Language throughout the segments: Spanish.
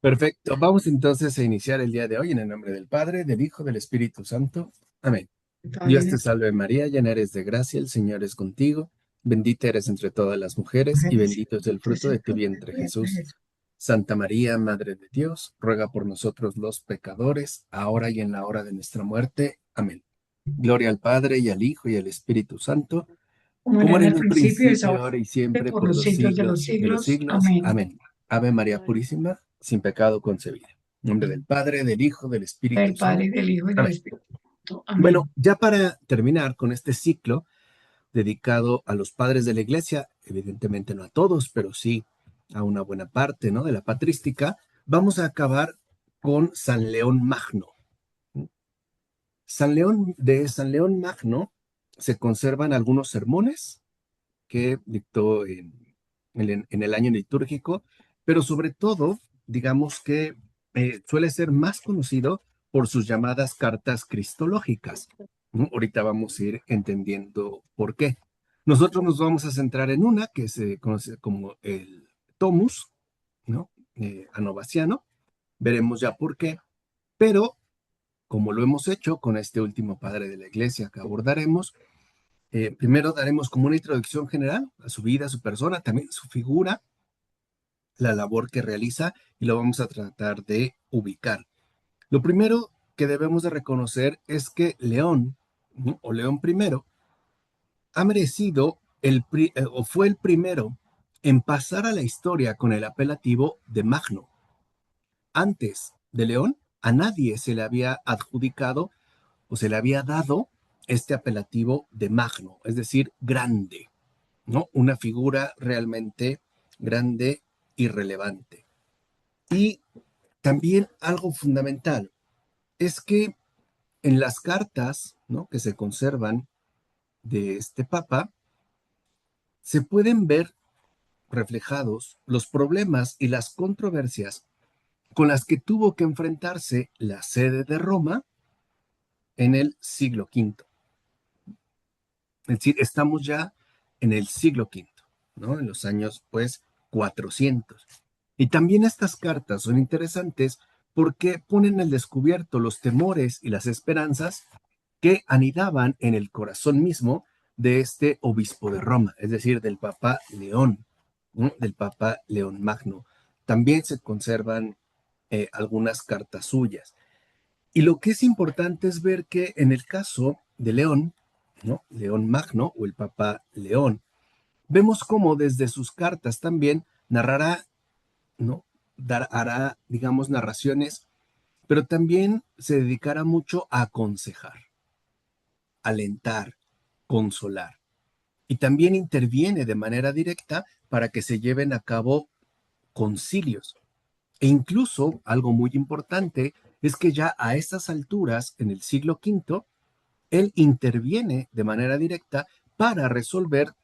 Perfecto. Vamos entonces a iniciar el día de hoy en el nombre del Padre, del Hijo, del Espíritu Santo. Amén. Dios te Padre, salve María, llena eres de gracia, el Señor es contigo. Bendita eres entre todas las mujeres y mujeres, bendito es el bendito es fruto el de tu fruto de vientre, tu vientre, Jesús. Jesús. Santa María, Madre de Dios, ruega por nosotros los pecadores, ahora y en la hora de nuestra muerte. Amén. Gloria al Padre y al Hijo y al Espíritu Santo, Como era como en era el en un principio, es principio, ahora, ahora y y siempre, por por los los siglos de los siglos de los siglos. siglos. Amén. Amén. Ave María Purísima, sin pecado concebida. En nombre del Padre, del Hijo, del Espíritu Del Padre, y Santo. del Hijo, y del Amén. Espíritu Santo. Bueno, Amén. ya para terminar con este ciclo dedicado a los padres de la Iglesia, evidentemente no a todos, pero sí a una buena parte, ¿no?, de la patrística, vamos a acabar con San León Magno. De San León Magno se conservan algunos sermones que dictó en el año litúrgico, pero sobre todo, digamos que suele ser más conocido por sus llamadas cartas cristológicas, ¿no? Ahorita vamos a ir entendiendo por qué. Nosotros nos vamos a centrar en una que se conoce como el Tomus, ¿no? Anovaciano. Veremos ya por qué, pero como lo hemos hecho con este último padre de la iglesia que abordaremos, primero daremos como una introducción general a su vida, a su persona, también su figura, la labor que realiza y lo vamos a tratar de ubicar. Lo primero que debemos de reconocer es que León, ¿no?, o León primero, ha merecido o fue el primero en pasar a la historia con el apelativo de Magno. Antes de León, a nadie se le había adjudicado o se le había dado este apelativo de Magno, es decir, grande, ¿no? Una figura realmente grande y relevante. Y también algo fundamental es que en las cartas, ¿no?, que se conservan de este papa, se pueden ver reflejados los problemas y las controversias con las que tuvo que enfrentarse la sede de Roma en el siglo V. Es decir, estamos ya en el siglo V, ¿no?, en los años, pues, 400. Y también estas cartas son interesantes porque ponen al descubierto los temores y las esperanzas que anidaban en el corazón mismo de este obispo de Roma, es decir, del Papa León, ¿no?, del Papa León Magno. También se conservan algunas cartas suyas. Y lo que es importante es ver que en el caso de León, ¿no?, León Magno o el Papa León, vemos cómo desde sus cartas también narrará, ¿no?, hará, digamos, narraciones, pero también se dedicará mucho a aconsejar, alentar, consolar. Y también interviene de manera directa para que se lleven a cabo concilios. E incluso, algo muy importante, es que ya a estas alturas, en el siglo V, él interviene de manera directa para resolver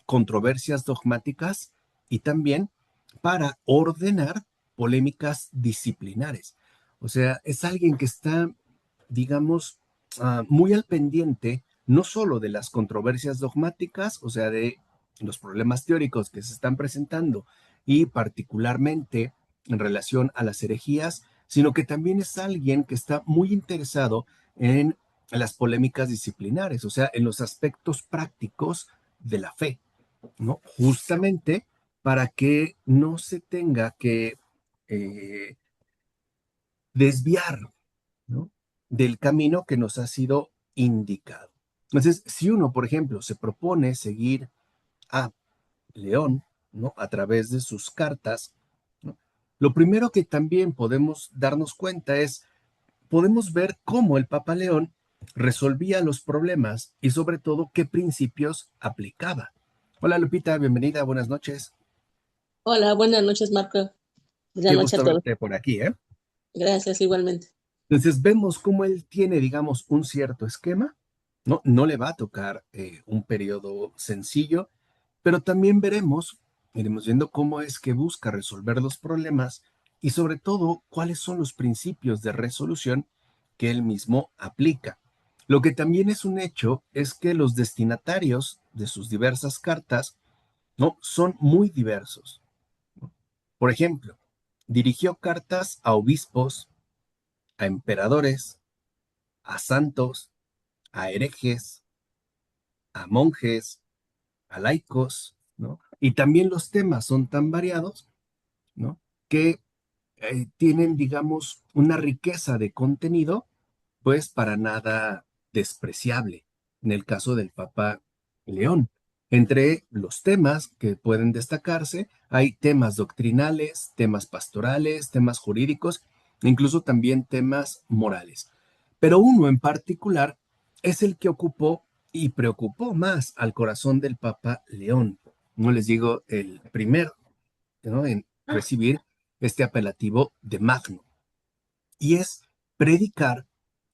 controversias dogmáticas y también para ordenar polémicas disciplinares. O sea, es alguien que está, digamos, muy al pendiente no solo de las controversias dogmáticas, o sea, de los problemas teóricos que se están presentando y particularmente en relación a las herejías, sino que también es alguien que está muy interesado en las polémicas disciplinares, o sea, en los aspectos prácticos de la fe, ¿no? Justamente para que no se tenga que eh, desviar, ¿no?, del camino que nos ha sido indicado. Entonces, si uno, por ejemplo, se propone seguir a León, ¿no?, a través de sus cartas, ¿no?, lo primero que también podemos darnos cuenta es, podemos ver cómo el Papa León resolvía los problemas y sobre todo qué principios aplicaba. Hola Lupita, bienvenida, buenas noches. Hola, buenas noches, Marco. Buenas Qué noches a gusto todos. verte por aquí, ¿eh? Gracias, igualmente. Entonces vemos cómo él tiene, digamos, un cierto esquema, ¿no? No le va a tocar un periodo sencillo, pero también iremos viendo cómo es que busca resolver los problemas y sobre todo cuáles son los principios de resolución que él mismo aplica. Lo que también es un hecho es que los destinatarios de sus diversas cartas, ¿no?, son muy diversos, ¿no? Por ejemplo, dirigió cartas a obispos, a emperadores, a santos, a herejes, a monjes, a laicos, ¿no? Y también los temas son tan variados, ¿no? Que tienen, digamos, una riqueza de contenido, pues para nada despreciable. En el caso del Papa León, entre los temas que pueden destacarse, hay temas doctrinales, temas pastorales, temas jurídicos, incluso también temas morales. Pero uno en particular es el que ocupó y preocupó más al corazón del Papa León. No les digo el primero, ¿no?, en recibir este apelativo de Magno, y es predicar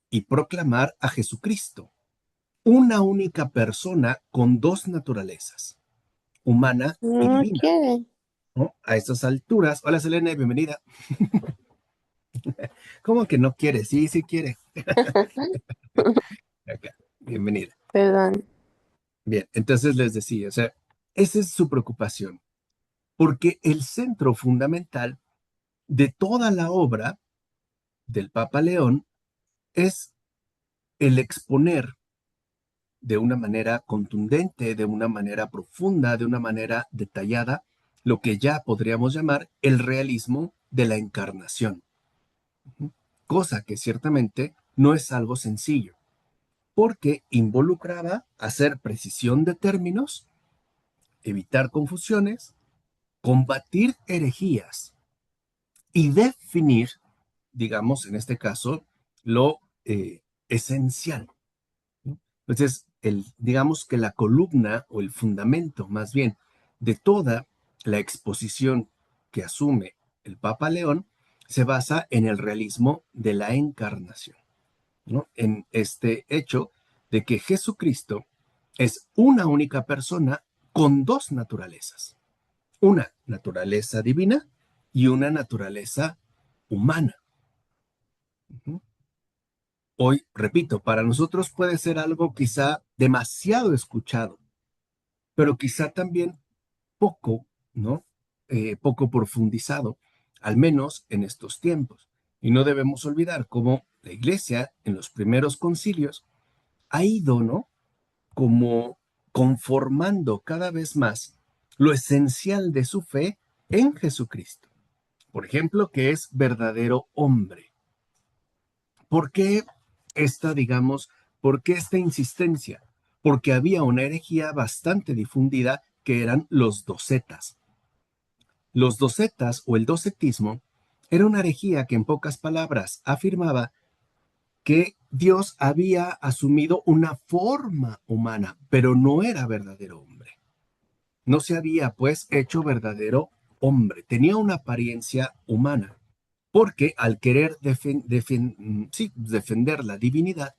y proclamar a Jesucristo, una única persona con dos naturalezas, humana y Ok. divina, ¿no? A estas alturas, hola Selena, bienvenida. ¿Cómo que no quiere? Sí, sí quiere. Acá, bienvenida. Perdón. Bien, entonces les decía, o sea, esa es su preocupación, porque el centro fundamental de toda la obra del Papa León es el exponer de una manera contundente, de una manera profunda, de una manera detallada, lo que ya podríamos llamar el realismo de la encarnación. Cosa que ciertamente no es algo sencillo, porque involucraba hacer precisión de términos, evitar confusiones, combatir herejías y definir, digamos, en este caso, lo esencial. Entonces, digamos que la columna o el fundamento más bien de toda la exposición que asume el Papa León se basa en el realismo de la encarnación, ¿no? En este hecho de que Jesucristo es una única persona con dos naturalezas, una naturaleza divina y una naturaleza humana. Uh-huh. Hoy, repito, para nosotros puede ser algo quizá demasiado escuchado, pero quizá también poco, ¿no? Poco profundizado, al menos en estos tiempos. Y no debemos olvidar cómo la Iglesia en los primeros concilios ha ido, ¿no?, como conformando cada vez más lo esencial de su fe en Jesucristo. Por ejemplo, que es verdadero hombre. ¿Por qué por qué esta insistencia? Porque había una herejía bastante difundida que eran los docetas. Los docetas o el docetismo era una herejía que en pocas palabras afirmaba que Dios había asumido una forma humana, pero no era verdadero hombre. No se había pues hecho verdadero hombre, tenía una apariencia humana, porque al querer defender la divinidad,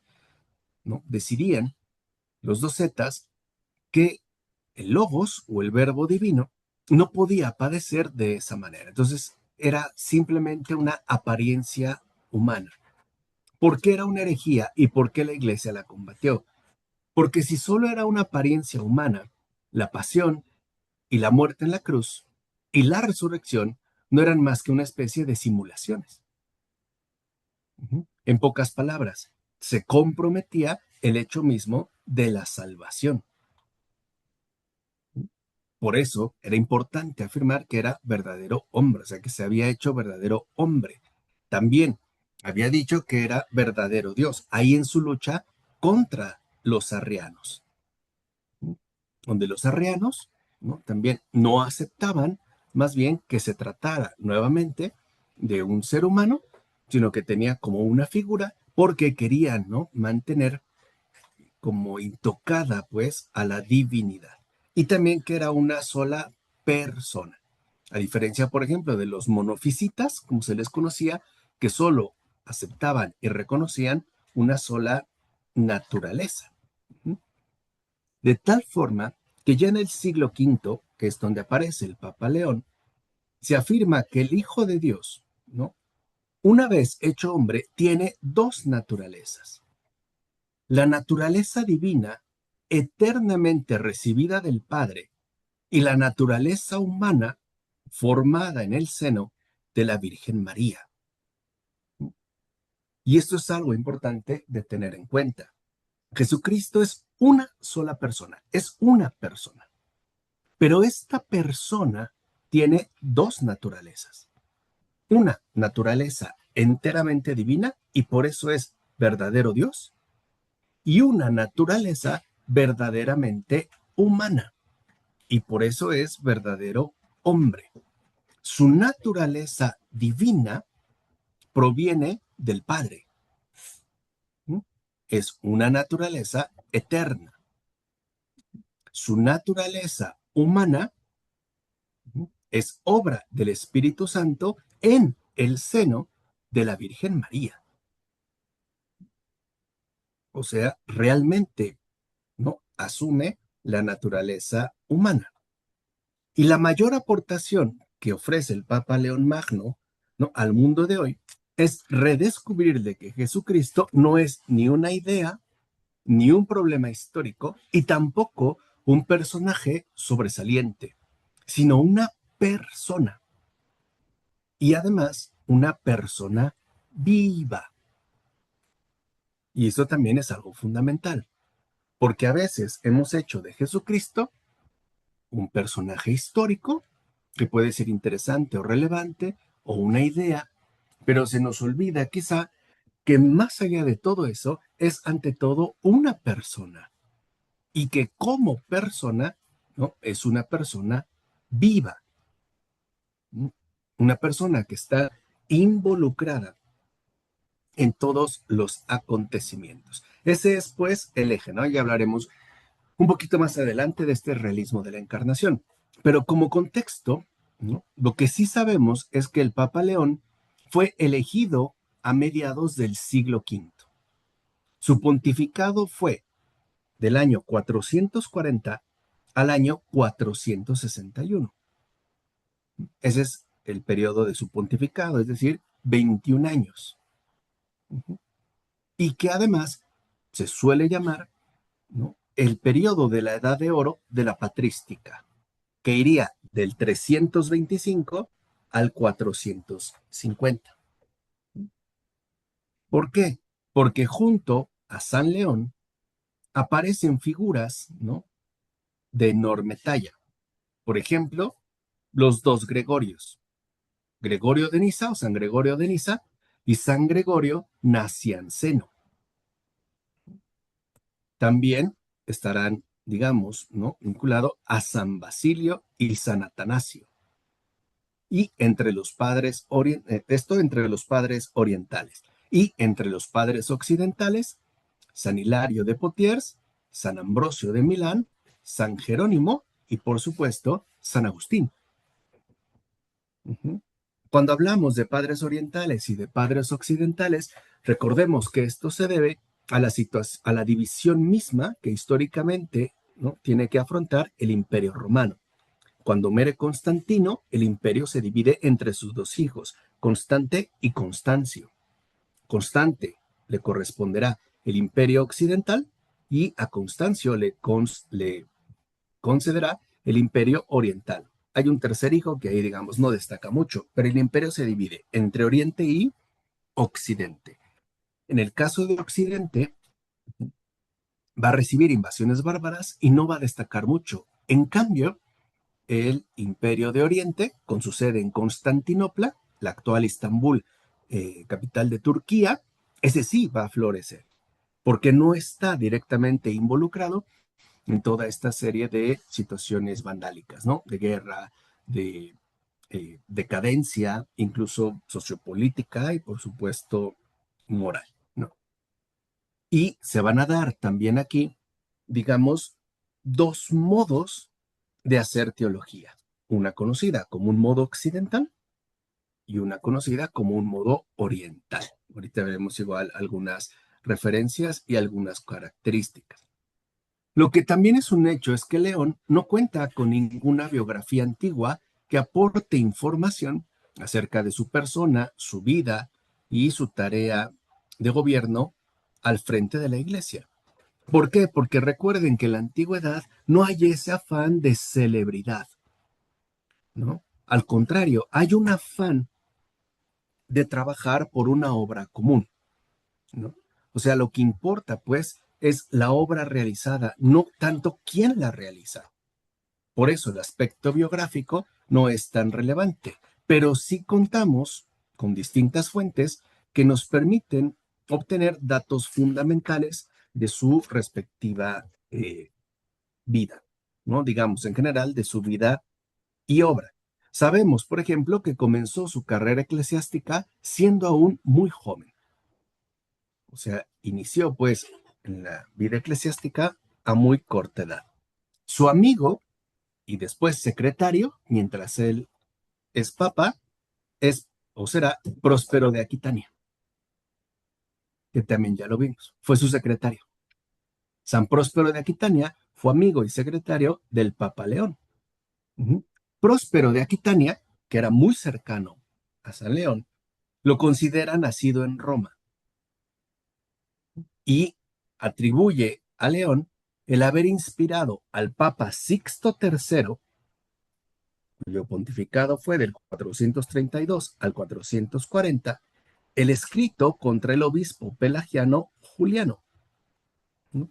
¿no?, decidían los docetas que el logos o el verbo divino no podía padecer de esa manera. Entonces era simplemente una apariencia humana. ¿Por qué era una herejía y por qué la iglesia la combatió? Porque si solo era una apariencia humana, la pasión y la muerte en la cruz y la resurrección no eran más que una especie de simulaciones. En pocas palabras, se comprometía el hecho mismo de la salvación. Por eso era importante afirmar que era verdadero hombre, o sea, que se había hecho verdadero hombre. También había dicho que era verdadero Dios, ahí en su lucha contra los arrianos, donde los arrianos, ¿no?, también no aceptaban más bien que se tratara nuevamente de un ser humano, sino que tenía como una figura porque querían, ¿no?, mantener como intocada pues a la divinidad. Y también que era una sola persona. A diferencia, por ejemplo, de los monofisitas, como se les conocía, que solo aceptaban y reconocían una sola naturaleza. De tal forma que ya en el siglo V, que es donde aparece el Papa León, se afirma que el Hijo de Dios, ¿no?, una vez hecho hombre, tiene dos naturalezas. La naturaleza divina, eternamente recibida del Padre, y la naturaleza humana, formada en el seno, de la Virgen María. Y esto es algo importante de tener en cuenta. Jesucristo es una sola persona, es una persona. Pero esta persona tiene dos naturalezas. Una naturaleza enteramente divina y por eso es verdadero Dios, y una naturaleza verdaderamente humana y por eso es verdadero hombre. Su naturaleza divina proviene del Padre. ¿Mm? Es una naturaleza eterna. Su naturaleza humana es obra del Espíritu Santo en el seno de la Virgen María. O sea, realmente no asume la naturaleza humana. Y la mayor aportación que ofrece el Papa León Magno, ¿no?, al mundo de hoy es redescubrir de que Jesucristo no es ni una idea, ni un problema histórico, y tampoco un personaje sobresaliente, sino una persona. Y además, una persona viva. Y eso también es algo fundamental, porque a veces hemos hecho de Jesucristo un personaje histórico que puede ser interesante o relevante, o una idea, pero se nos olvida quizá que más allá de todo eso es ante todo una persona y que como persona, ¿no?, es una persona viva, ¿no?, una persona que está involucrada en todos los acontecimientos. Ese es pues el eje, ¿no? Ya hablaremos un poquito más adelante de este realismo de la encarnación. Pero como contexto, ¿no?, lo que sí sabemos es que el Papa León fue elegido a mediados del siglo V. Su pontificado fue del año 440 al año 461. Ese es el periodo de su pontificado, es decir, 21 años. Y que además se suele llamar, ¿no?, el periodo de la Edad de Oro de la patrística, que iría del 325 al 450. ¿Por qué? Porque junto a San León aparecen figuras, ¿no?, de enorme talla. Por ejemplo, los dos Gregorios, Gregorio de Niza o San Gregorio de Niza y San Gregorio Nacianceno. También estarán, digamos, ¿no?, vinculado a San Basilio y San Atanasio. Y entre los padres, esto entre los padres orientales. Y entre los padres occidentales, San Hilario de Poitiers, San Ambrosio de Milán, San Jerónimo y, por supuesto, San Agustín. Cuando hablamos de padres orientales y de padres occidentales, recordemos que esto se debe a la división misma que históricamente, ¿no?, tiene que afrontar el Imperio Romano. Cuando muere Constantino, el imperio se divide entre sus dos hijos, Constante y Constancio. Constante le corresponderá el imperio occidental y a Constancio le concederá el imperio oriental. Hay un tercer hijo que ahí, digamos, no destaca mucho, pero el imperio se divide entre Oriente y Occidente. En el caso de Occidente, va a recibir invasiones bárbaras y no va a destacar mucho. En cambio, el Imperio de Oriente, con su sede en Constantinopla, la actual Estambul, capital de Turquía, ese sí va a florecer, porque no está directamente involucrado en toda esta serie de situaciones vandálicas, ¿no? De guerra, de decadencia, incluso sociopolítica y, por supuesto, moral, ¿no? Y se van a dar también aquí, digamos, dos modos de hacer teología. Una conocida como un modo occidental y una conocida como un modo oriental. Ahorita veremos igual algunas referencias y algunas características. Lo que también es un hecho es que León no cuenta con ninguna biografía antigua que aporte información acerca de su persona, su vida y su tarea de gobierno al frente de la iglesia. ¿Por qué? Porque recuerden que en la antigüedad no hay ese afán de celebridad, ¿no? Al contrario, hay un afán de trabajar por una obra común, ¿no? O sea, lo que importa, pues, es la obra realizada, no tanto quién la realiza. Por eso el aspecto biográfico no es tan relevante, pero sí contamos con distintas fuentes que nos permiten obtener datos fundamentales de su respectiva vida, ¿no? Digamos, en general, de su vida y obra. Sabemos, por ejemplo, que comenzó su carrera eclesiástica siendo aún muy joven. O sea, inició pues en la vida eclesiástica a muy corta edad. Su amigo y después secretario, mientras él es papa, es o será Próspero de Aquitania, que también ya lo vimos, fue su secretario. San Próspero de Aquitania fue amigo y secretario del Papa León. Uh-huh. Próspero de Aquitania, que era muy cercano a San León, lo considera nacido en Roma y atribuye a León el haber inspirado al Papa Sixto III, cuyo pontificado fue del 432 al 440, el escrito contra el obispo pelagiano Juliano, ¿no?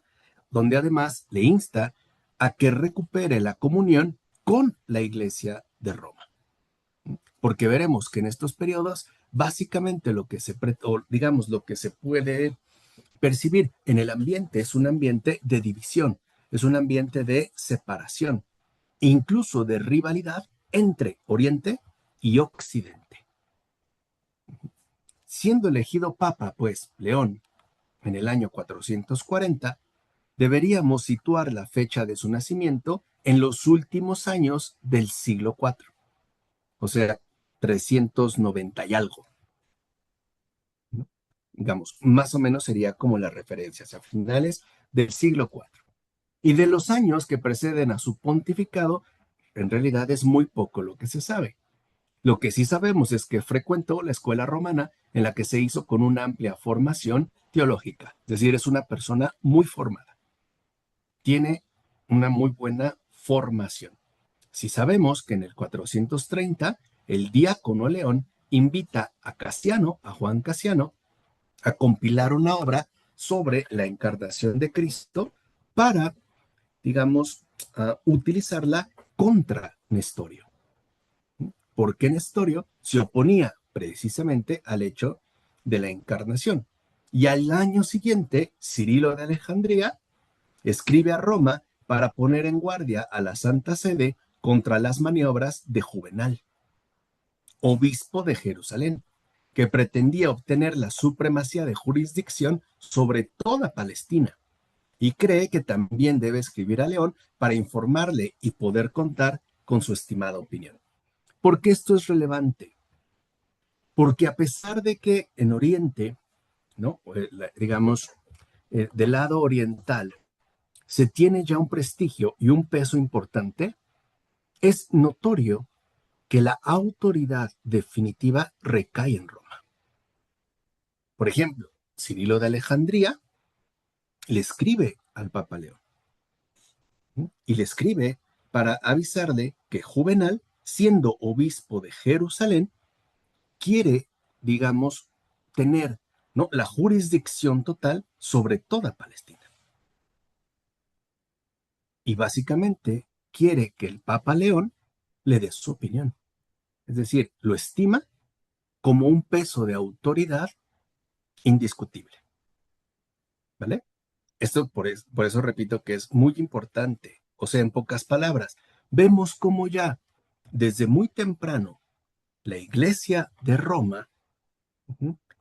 Donde además le insta a que recupere la comunión con la Iglesia de Roma. Porque veremos que en estos periodos, básicamente lo que se, o digamos, lo que se puede percibir en el ambiente es un ambiente de división, es un ambiente de separación, incluso de rivalidad entre Oriente y Occidente. Siendo elegido papa, pues, León, en el año 440, deberíamos situar la fecha de su nacimiento en los últimos años del siglo IV, o sea, 390 y algo, ¿no? Digamos, más o menos sería como la referencia, o sea, finales del siglo IV. Y de los años que preceden a su pontificado, en realidad es muy poco lo que se sabe. Lo que sí sabemos es que frecuentó la escuela romana en la que se hizo con una amplia formación teológica, es decir, es una persona muy formada, tiene una muy buena formación. Si sabemos que en el 430 el diácono León invita a Casiano, a Juan Casiano, a compilar una obra sobre la encarnación de Cristo para, digamos, utilizarla contra Nestorio. Porque Nestorio se oponía precisamente al hecho de la encarnación. Y al año siguiente, Cirilo de Alejandría escribe a Roma para poner en guardia a la Santa Sede contra las maniobras de Juvenal, obispo de Jerusalén, que pretendía obtener la supremacía de jurisdicción sobre toda Palestina, y cree que también debe escribir a León para informarle y poder contar con su estimada opinión. ¿Por qué esto es relevante? Porque a pesar de que en Oriente, ¿no? Digamos, del lado oriental, se tiene ya un prestigio y un peso importante, es notorio que la autoridad definitiva recae en Roma. Por ejemplo, Cirilo de Alejandría le escribe al Papa León, ¿sí? Y le escribe para avisarle que Juvenal, siendo obispo de Jerusalén, quiere, digamos, tener, ¿no?, la jurisdicción total sobre toda Palestina. Y básicamente quiere que el Papa León le dé su opinión. Es decir, lo estima como un peso de autoridad indiscutible. ¿Vale? Esto por eso repito que es muy importante. O sea, en pocas palabras, vemos cómo ya desde muy temprano la Iglesia de Roma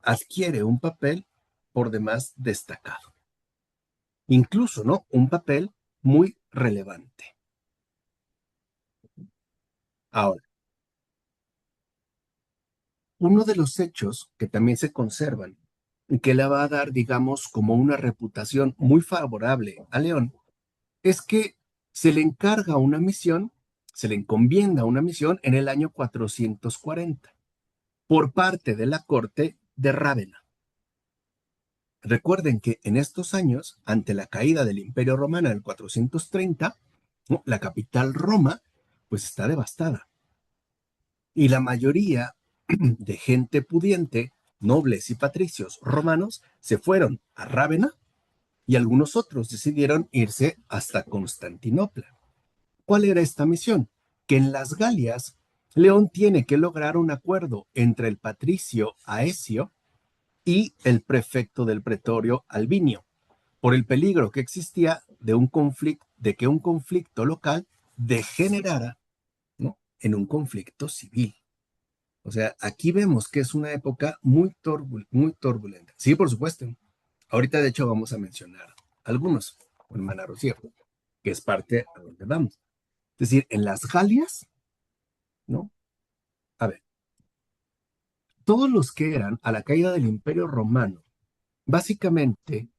adquiere un papel por demás destacado. Incluso, ¿no? Un papel muy relevante. Ahora, uno de los hechos que también se conservan y que le va a dar, digamos, como una reputación muy favorable a León, es que se le encarga una misión, se le encomienda una misión en el año 440 por parte de la corte de Rávena. Recuerden que en estos años, ante la caída del Imperio Romano en el 430, ¿no?, la capital Roma, pues está devastada. Y la mayoría de gente pudiente, nobles y patricios romanos, se fueron a Rávena y algunos otros decidieron irse hasta Constantinopla. ¿Cuál era esta misión? Que en las Galias, León tiene que lograr un acuerdo entre el patricio Aecio y el prefecto del pretorio Albinio, por el peligro que existía de que un conflicto local degenerara, ¿no?, en un conflicto civil. O sea, aquí vemos que es una época muy turbulenta. Sí, por supuesto. Ahorita, de hecho, vamos a mencionar algunos, hermana Rocío, que es parte a donde vamos. Es decir, en las Galias, ¿no? A ver, todos los que eran a la caída del Imperio Romano, básicamente,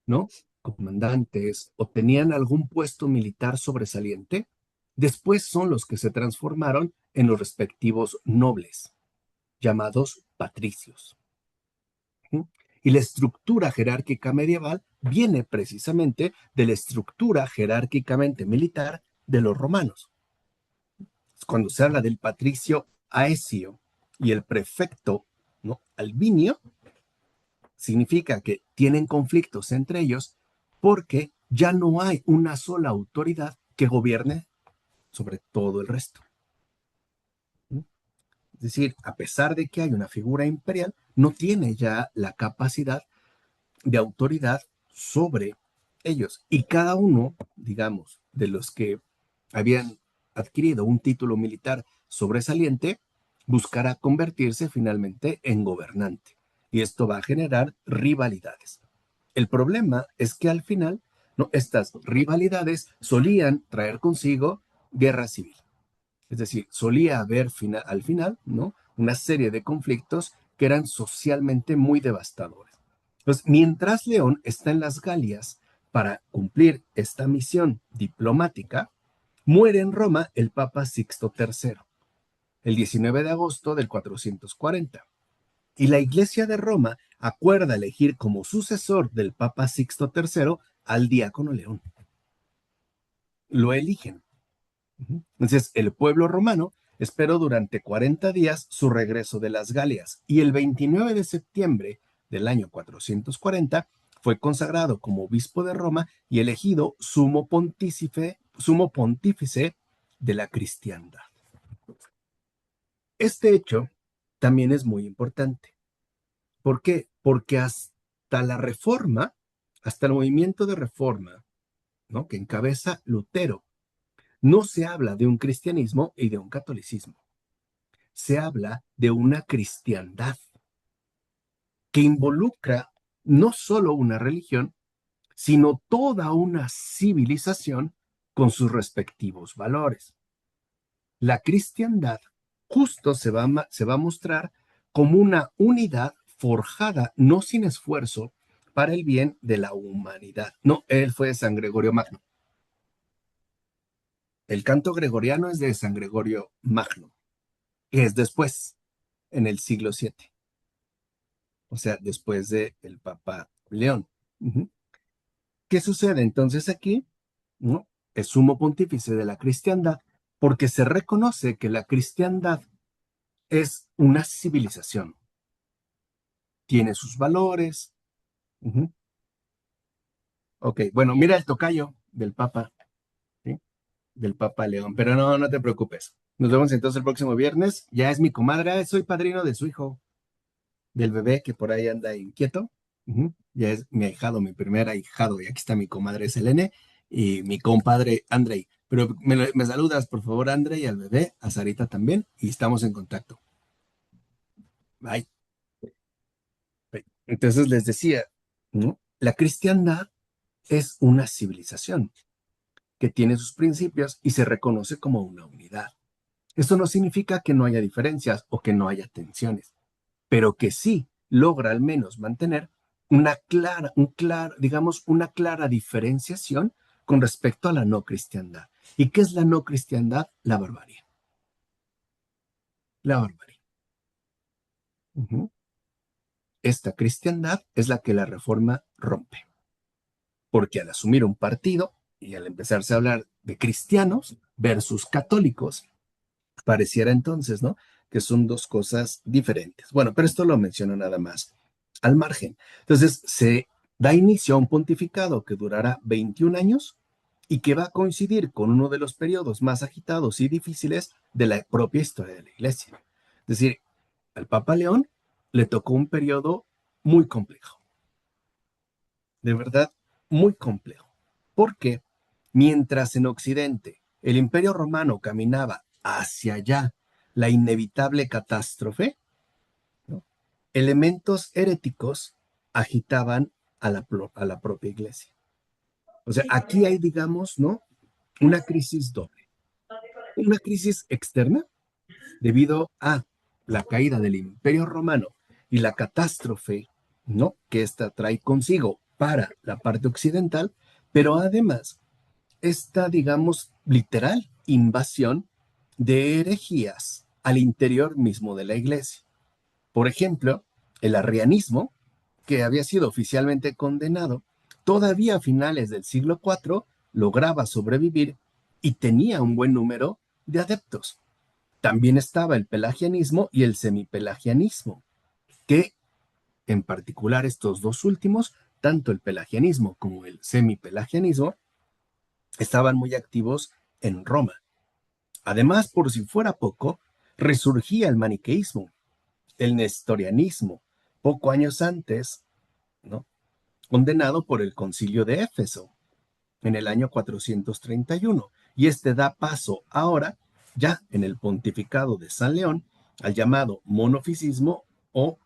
¿no?, comandantes o tenían algún puesto militar sobresaliente, después son los que se transformaron en los respectivos nobles, llamados patricios. ¿Sí? Y la estructura jerárquica medieval viene precisamente de la estructura jerárquicamente militar de los romanos. Cuando se habla del patricio Aecio y el prefecto, ¿no?, Albinio, significa que tienen conflictos entre ellos porque ya no hay una sola autoridad que gobierne sobre todo el resto. Es decir, a pesar de que hay una figura imperial, no tiene ya la capacidad de autoridad sobre ellos. Y cada uno, digamos, de los que habían adquirido un título militar sobresaliente, buscará convertirse finalmente en gobernante. Y esto va a generar rivalidades. El problema es que al final, ¿no?, estas rivalidades solían traer consigo guerra civil. Es decir, solía haber al final, ¿no?, una serie de conflictos que eran socialmente muy devastadores. Entonces, mientras León está en las Galias para cumplir esta misión diplomática, muere en Roma el Papa Sixto III, el 19 de agosto del 440. Y la Iglesia de Roma acuerda elegir como sucesor del Papa Sixto III al diácono León. Lo eligen. Entonces, el pueblo romano esperó durante 40 días su regreso de las Galias y el 29 de septiembre del año 440 fue consagrado como obispo de Roma y elegido sumo pontífice de la cristiandad. Este hecho también es muy importante. ¿Por qué? Porque hasta la reforma, hasta el movimiento de reforma, ¿no?, que encabeza Lutero, no se habla de un cristianismo y de un catolicismo. Se habla de una cristiandad que involucra no solo una religión, sino toda una civilización con sus respectivos valores. La cristiandad justo se va a mostrar como una unidad forjada, no sin esfuerzo, para el bien de la humanidad. No, él fue de San Gregorio Magno. El canto gregoriano es de San Gregorio Magno, que es después, en el siglo VII, o sea, después del Papa León. ¿Qué sucede entonces aquí? ¿No? Es sumo pontífice de la cristiandad porque se reconoce que la cristiandad es una civilización, tiene sus valores. Ujú. Ok, bueno, mira el tocayo del Papa, ¿sí?, del Papa León, pero no, no te preocupes. Nos vemos entonces el próximo viernes. Ya es mi comadre, soy padrino de su hijo, del bebé que por ahí anda inquieto. Ya es mi ahijado, mi primer ahijado, y aquí está mi comadre Selene y mi compadre Andrei. Pero me saludas, por favor, Andrei, al bebé, a Sarita también, y estamos en contacto. Bye. Bye. Entonces les decía, ¿no?, la cristiandad es una civilización que tiene sus principios y se reconoce como una unidad. Esto no significa que no haya diferencias o que no haya tensiones, pero que sí logra al menos mantener digamos, una clara diferenciación con respecto a la no cristiandad. ¿Y qué es la no cristiandad? La barbarie. La barbarie. Esta cristiandad es la que la Reforma rompe, porque al asumir un partido y al empezarse a hablar de cristianos versus católicos, pareciera entonces, ¿no?, que son dos cosas diferentes. Bueno, pero esto lo menciono nada más al margen. Entonces, se da inicio a un pontificado que durará 21 años y que va a coincidir con uno de los periodos más agitados y difíciles de la propia historia de la Iglesia. Es decir, al Papa León le tocó un periodo muy complejo, de verdad, muy complejo, porque mientras en Occidente el Imperio Romano caminaba hacia allá la inevitable catástrofe, ¿no? Elementos heréticos agitaban a la propia iglesia. O sea, aquí hay, digamos, ¿no? Una crisis doble. Una crisis externa debido a la caída del Imperio Romano y la catástrofe, ¿no? Que ésta trae consigo para la parte occidental, pero además esta, digamos, literal invasión de herejías al interior mismo de la iglesia. Por ejemplo, el arrianismo, que había sido oficialmente condenado, todavía a finales del siglo IV lograba sobrevivir y tenía un buen número de adeptos. También estaba el pelagianismo y el semipelagianismo, que en particular estos dos últimos, tanto el pelagianismo como el semipelagianismo, estaban muy activos en Roma. Además, por si fuera poco, resurgía el maniqueísmo, el nestorianismo, poco años antes, ¿no? Condenado por el concilio de Éfeso en el año 431. Y este da paso ahora, ya en el pontificado de San León, al llamado monofisismo o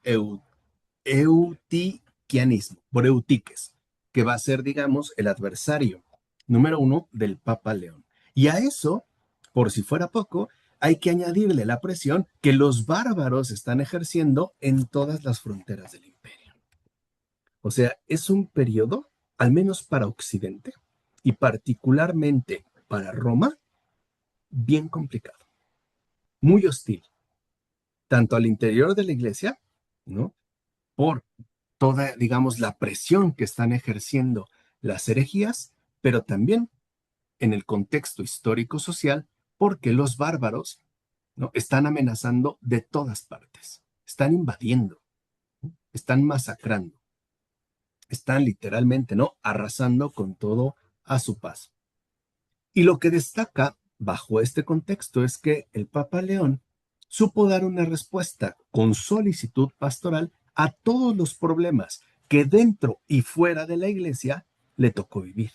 eutiquianismo, por Eutiques, que va a ser, digamos, el adversario número uno del Papa León. Y a eso, por si fuera poco, hay que añadirle la presión que los bárbaros están ejerciendo en todas las fronteras del imperio. O sea, es un periodo, al menos para Occidente, y particularmente para Roma, bien complicado, muy hostil, tanto al interior de la iglesia, ¿no? Por toda, digamos, la presión que están ejerciendo las herejías, pero también en el contexto histórico-social, porque los bárbaros, ¿no? Están amenazando de todas partes, están invadiendo, están masacrando, están literalmente, ¿no? Arrasando con todo a su paso. Y lo que destaca bajo este contexto es que el Papa León supo dar una respuesta con solicitud pastoral a todos los problemas que dentro y fuera de la iglesia le tocó vivir,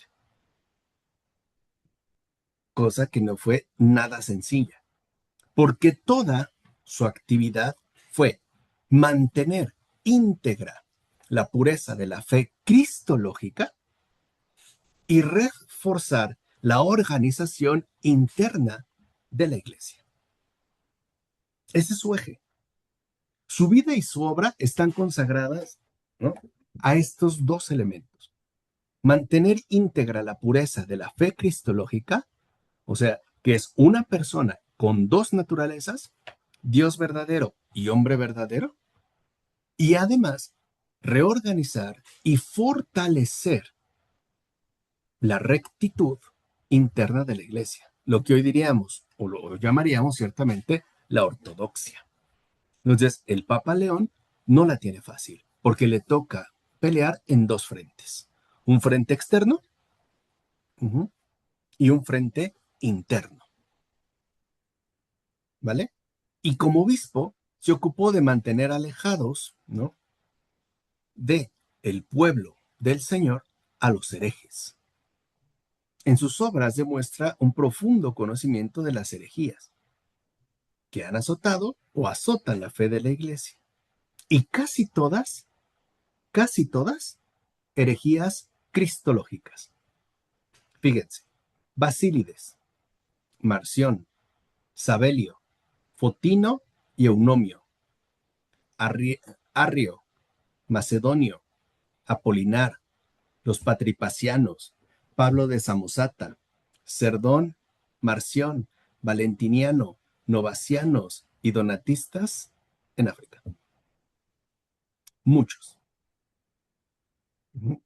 cosa que no fue nada sencilla, porque toda su actividad fue mantener íntegra la pureza de la fe cristológica y reforzar la organización interna de la iglesia. Ese es su eje. Su vida y su obra están consagradas, ¿no? A estos dos elementos. Mantener íntegra la pureza de la fe cristológica, o sea, que es una persona con dos naturalezas, Dios verdadero y hombre verdadero, y además reorganizar y fortalecer la rectitud interna de la iglesia, lo que hoy diríamos, o lo llamaríamos ciertamente, la ortodoxia. Entonces, el Papa León no la tiene fácil, porque le toca pelear en dos frentes. Un frente externo, uh-huh, y un frente interno, ¿vale? Y como obispo, se ocupó de mantener alejados, ¿no? De el pueblo del Señor a los herejes. En sus obras demuestra un profundo conocimiento de las herejías, que han azotado o azotan la fe de la iglesia. Y casi todas, herejías cristológicas. Fíjense, Basílides, Marción, Sabelio, Fotino y Eunomio, Arrio, Macedonio, Apolinar, los patripacianos, Pablo de Samosata, Cerdón, Marción, Valentiniano, Novacianos y Donatistas en África. Muchos.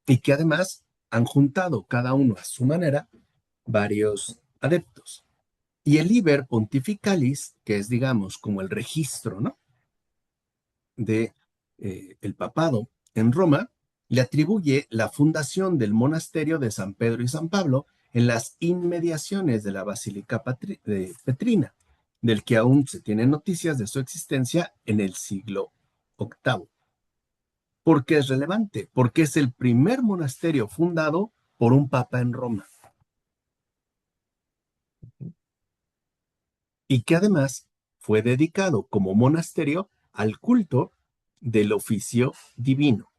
Y que además han juntado cada uno a su manera varios adeptos. Y el Liber Pontificalis, que es, digamos, como el registro, ¿no? de el papado en Roma, le atribuye la fundación del monasterio de San Pedro y San Pablo en las inmediaciones de la Basílica de Petrina, del que aún se tienen noticias de su existencia en el siglo VIII. ¿Por qué es relevante? Porque es el primer monasterio fundado por un papa en Roma y que además fue dedicado como monasterio al culto del oficio divino.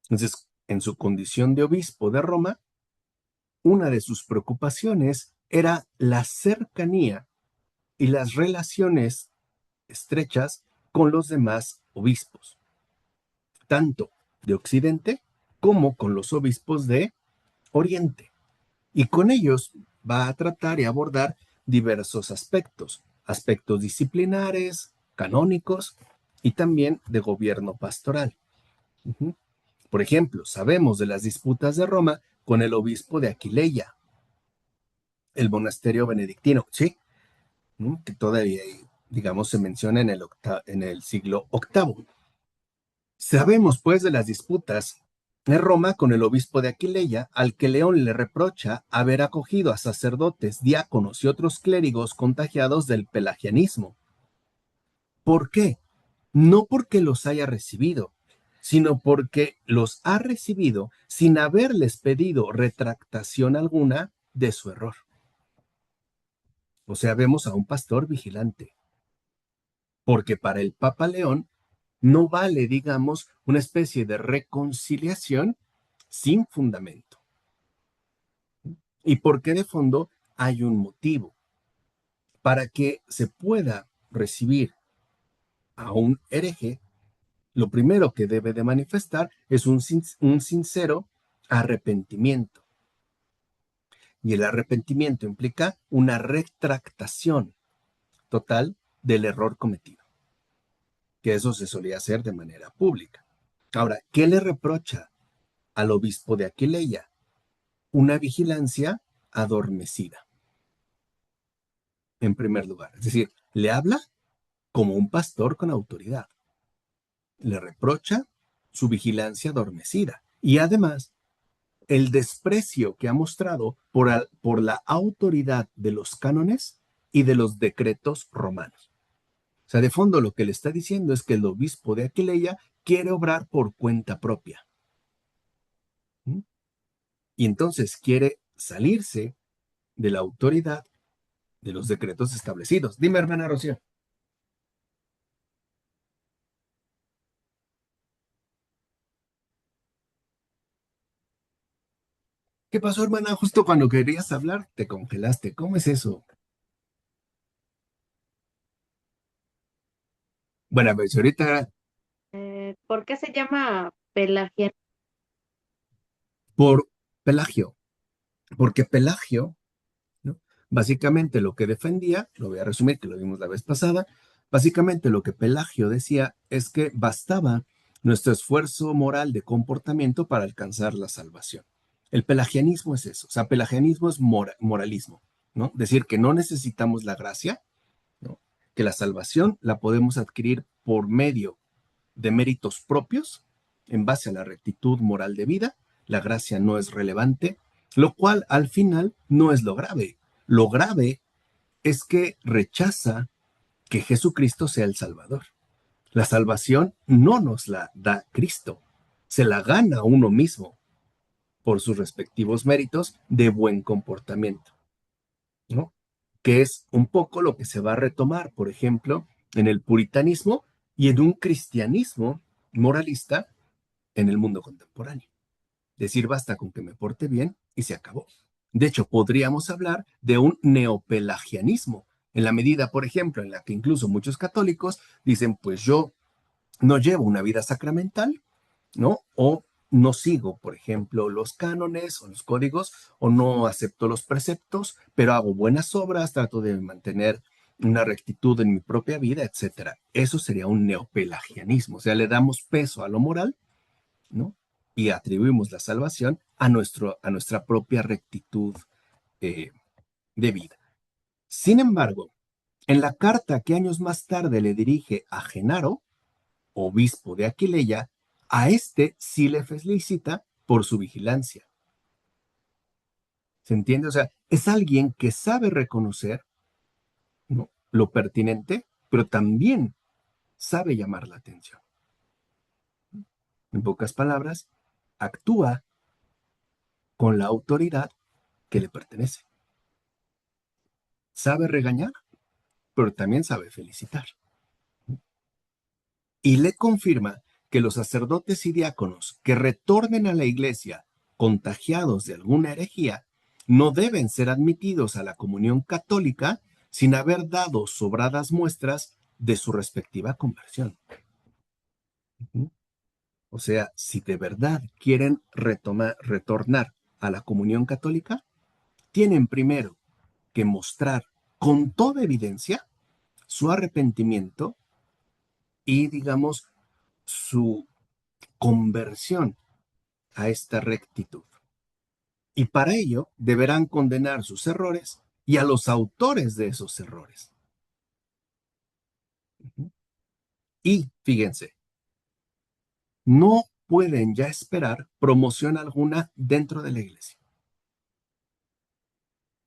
Entonces, en su condición de obispo de Roma, una de sus preocupaciones era la cercanía y las relaciones estrechas con los demás obispos, tanto de Occidente como con los obispos de Oriente. Y con ellos va a tratar y abordar diversos aspectos, aspectos disciplinares, canónicos y también de gobierno pastoral. Uh-huh. Por ejemplo, sabemos de las disputas de Roma con el obispo de Aquileia, el monasterio benedictino, ¿sí? Que todavía, digamos, se menciona en el siglo VIII. Sabemos, pues, de las disputas de Roma con el obispo de Aquileia, al que León le reprocha haber acogido a sacerdotes, diáconos y otros clérigos contagiados del pelagianismo. ¿Por qué? No porque los haya recibido, sino porque los ha recibido sin haberles pedido retractación alguna de su error. O sea, vemos a un pastor vigilante, porque para el Papa León no vale, digamos, una especie de reconciliación sin fundamento. Y porque de fondo hay un motivo para que se pueda recibir a un hereje. Lo primero que debe de manifestar es un sincero arrepentimiento. Y el arrepentimiento implica una retractación total del error cometido, que eso se solía hacer de manera pública. Ahora, ¿qué le reprocha al obispo de Aquileia? Una vigilancia adormecida, en primer lugar. Es decir, le habla como un pastor con autoridad. Le reprocha su vigilancia adormecida y además el desprecio que ha mostrado por la autoridad de los cánones y de los decretos romanos. O sea, de fondo lo que le está diciendo es que el obispo de Aquileia quiere obrar por cuenta propia. ¿Mm? Y entonces quiere salirse de la autoridad de los decretos establecidos. Dime, hermana Rocío. ¿Qué pasó, hermana? Justo cuando querías hablar, te congelaste. ¿Cómo es eso? Bueno, pues ahorita ¿Por qué se llama pelagianismo? por Pelagio, porque Pelagio, ¿no? Básicamente lo que defendía, lo voy a resumir, que lo vimos la vez pasada, básicamente lo que Pelagio decía es que bastaba nuestro esfuerzo moral de comportamiento para alcanzar la salvación. El pelagianismo es eso, o sea, pelagianismo es moralismo, ¿no? Decir que no necesitamos la gracia, ¿no? Que la salvación la podemos adquirir por medio de méritos propios, en base a la rectitud moral de vida, la gracia no es relevante, lo cual al final no es lo grave. Lo grave es que rechaza que Jesucristo sea el Salvador. La salvación no nos la da Cristo, se la gana uno mismo por sus respectivos méritos de buen comportamiento, ¿no? Que es un poco lo que se va a retomar, por ejemplo, en el puritanismo y en un cristianismo moralista en el mundo contemporáneo. Decir basta con que me porte bien y se acabó. De hecho, podríamos hablar de un neopelagianismo, en la medida, por ejemplo, en la que incluso muchos católicos dicen, pues yo no llevo una vida sacramental, ¿no? O no sigo, por ejemplo, los cánones o los códigos, o no acepto los preceptos, pero hago buenas obras, trato de mantener una rectitud en mi propia vida, etcétera. Eso sería un neopelagianismo, o sea, le damos peso a lo moral, ¿no? Y atribuimos la salvación a nuestra propia rectitud de vida. Sin embargo, en la carta que años más tarde le dirige a Genaro, obispo de Aquileia, a este sí le felicita por su vigilancia. ¿Se entiende? O sea, es alguien que sabe reconocer, ¿no?, lo pertinente, pero también sabe llamar la atención. En pocas palabras, actúa con la autoridad que le pertenece. Sabe regañar, pero también sabe felicitar. Y le confirma que los sacerdotes y diáconos que retornen a la iglesia contagiados de alguna herejía no deben ser admitidos a la comunión católica sin haber dado sobradas muestras de su respectiva conversión. O sea, si de verdad quieren retornar a la comunión católica, tienen primero que mostrar con toda evidencia su arrepentimiento y, digamos, su conversión a esta rectitud. Y para ello deberán condenar sus errores y a los autores de esos errores. Y fíjense, no pueden ya esperar promoción alguna dentro de la iglesia.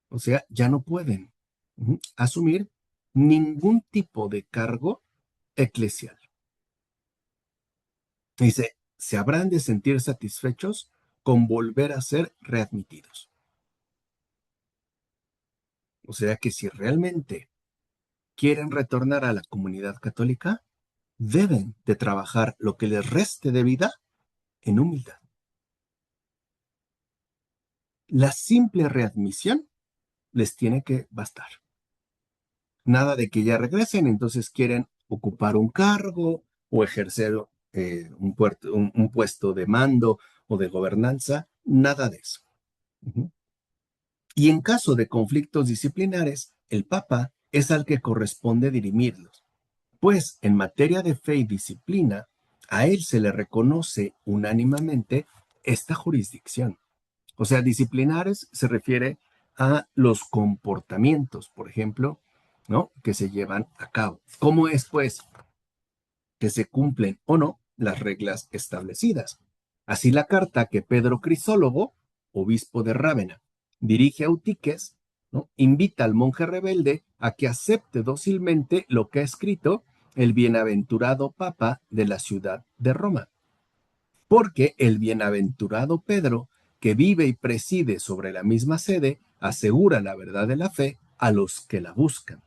O sea, ya no pueden asumir ningún tipo de cargo eclesial. Dice, se habrán de sentir satisfechos con volver a ser readmitidos. O sea que si realmente quieren retornar a la comunidad católica, deben de trabajar lo que les reste de vida en humildad. La simple readmisión les tiene que bastar. Nada de que ya regresen, entonces quieren ocupar un cargo o ejercer un puesto de mando o de gobernanza, nada de eso. Y en caso de conflictos disciplinares, el Papa es al que corresponde dirimirlos, pues en materia de fe y disciplina, a él se le reconoce unánimemente esta jurisdicción. O sea, disciplinares se refiere a los comportamientos, por ejemplo, ¿no?, que se llevan a cabo. ¿Cómo es, pues, que se cumplen o no las reglas establecidas? Así la carta que Pedro Crisólogo, obispo de Rávena, dirige a Eutiques, ¿no?, invita al monje rebelde a que acepte dócilmente lo que ha escrito el bienaventurado Papa de la ciudad de Roma. Porque el bienaventurado Pedro, que vive y preside sobre la misma sede, asegura la verdad de la fe a los que la buscan.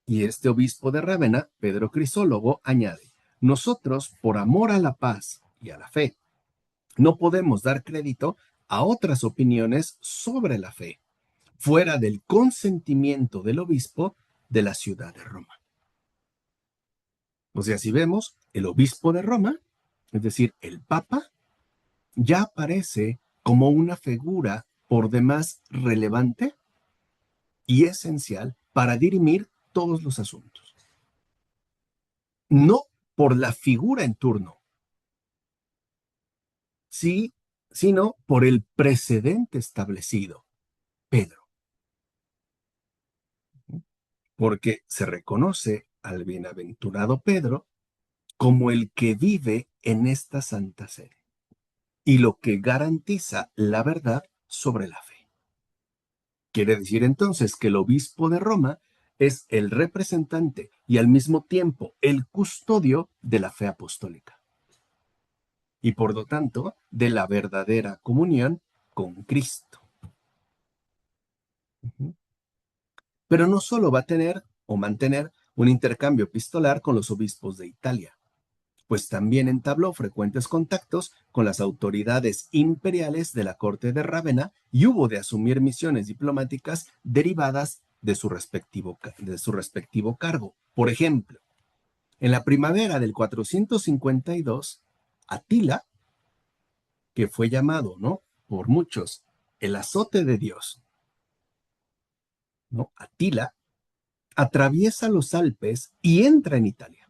Y este obispo de Rávena, Pedro Crisólogo, añade, nosotros, por amor a la paz y a la fe, no podemos dar crédito a otras opiniones sobre la fe, fuera del consentimiento del obispo de la ciudad de Roma. O sea, si vemos, el obispo de Roma, es decir, el Papa, ya aparece como una figura por demás relevante y esencial para dirimir todos los asuntos. No por la figura en turno, sí, sino por el precedente establecido, Pedro. Porque se reconoce al bienaventurado Pedro como el que vive en esta santa sede y lo que garantiza la verdad sobre la fe. Quiere decir entonces que el obispo de Roma es el representante y al mismo tiempo el custodio de la fe apostólica y por lo tanto de la verdadera comunión con Cristo. Pero no solo va a tener o mantener un intercambio epistolar con los obispos de Italia, pues también entabló frecuentes contactos con las autoridades imperiales de la corte de Rávena y hubo de asumir misiones diplomáticas derivadas de su respectivo cargo. Por ejemplo, en la primavera del 452, Atila, que fue llamado, ¿no?, por muchos el azote de Dios, ¿no?, Atila atraviesa los Alpes y entra en Italia.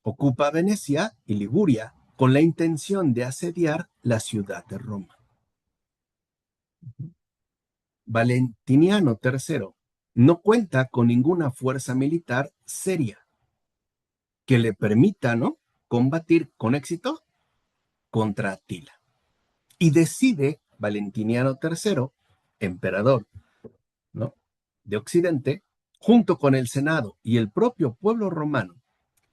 Ocupa Venecia y Liguria con la intención de asediar la ciudad de Roma. Valentiniano III no cuenta con ninguna fuerza militar seria que le permita, ¿no?, combatir con éxito contra Atila. Y decide Valentiniano III, emperador, ¿no?, de Occidente, junto con el Senado y el propio pueblo romano,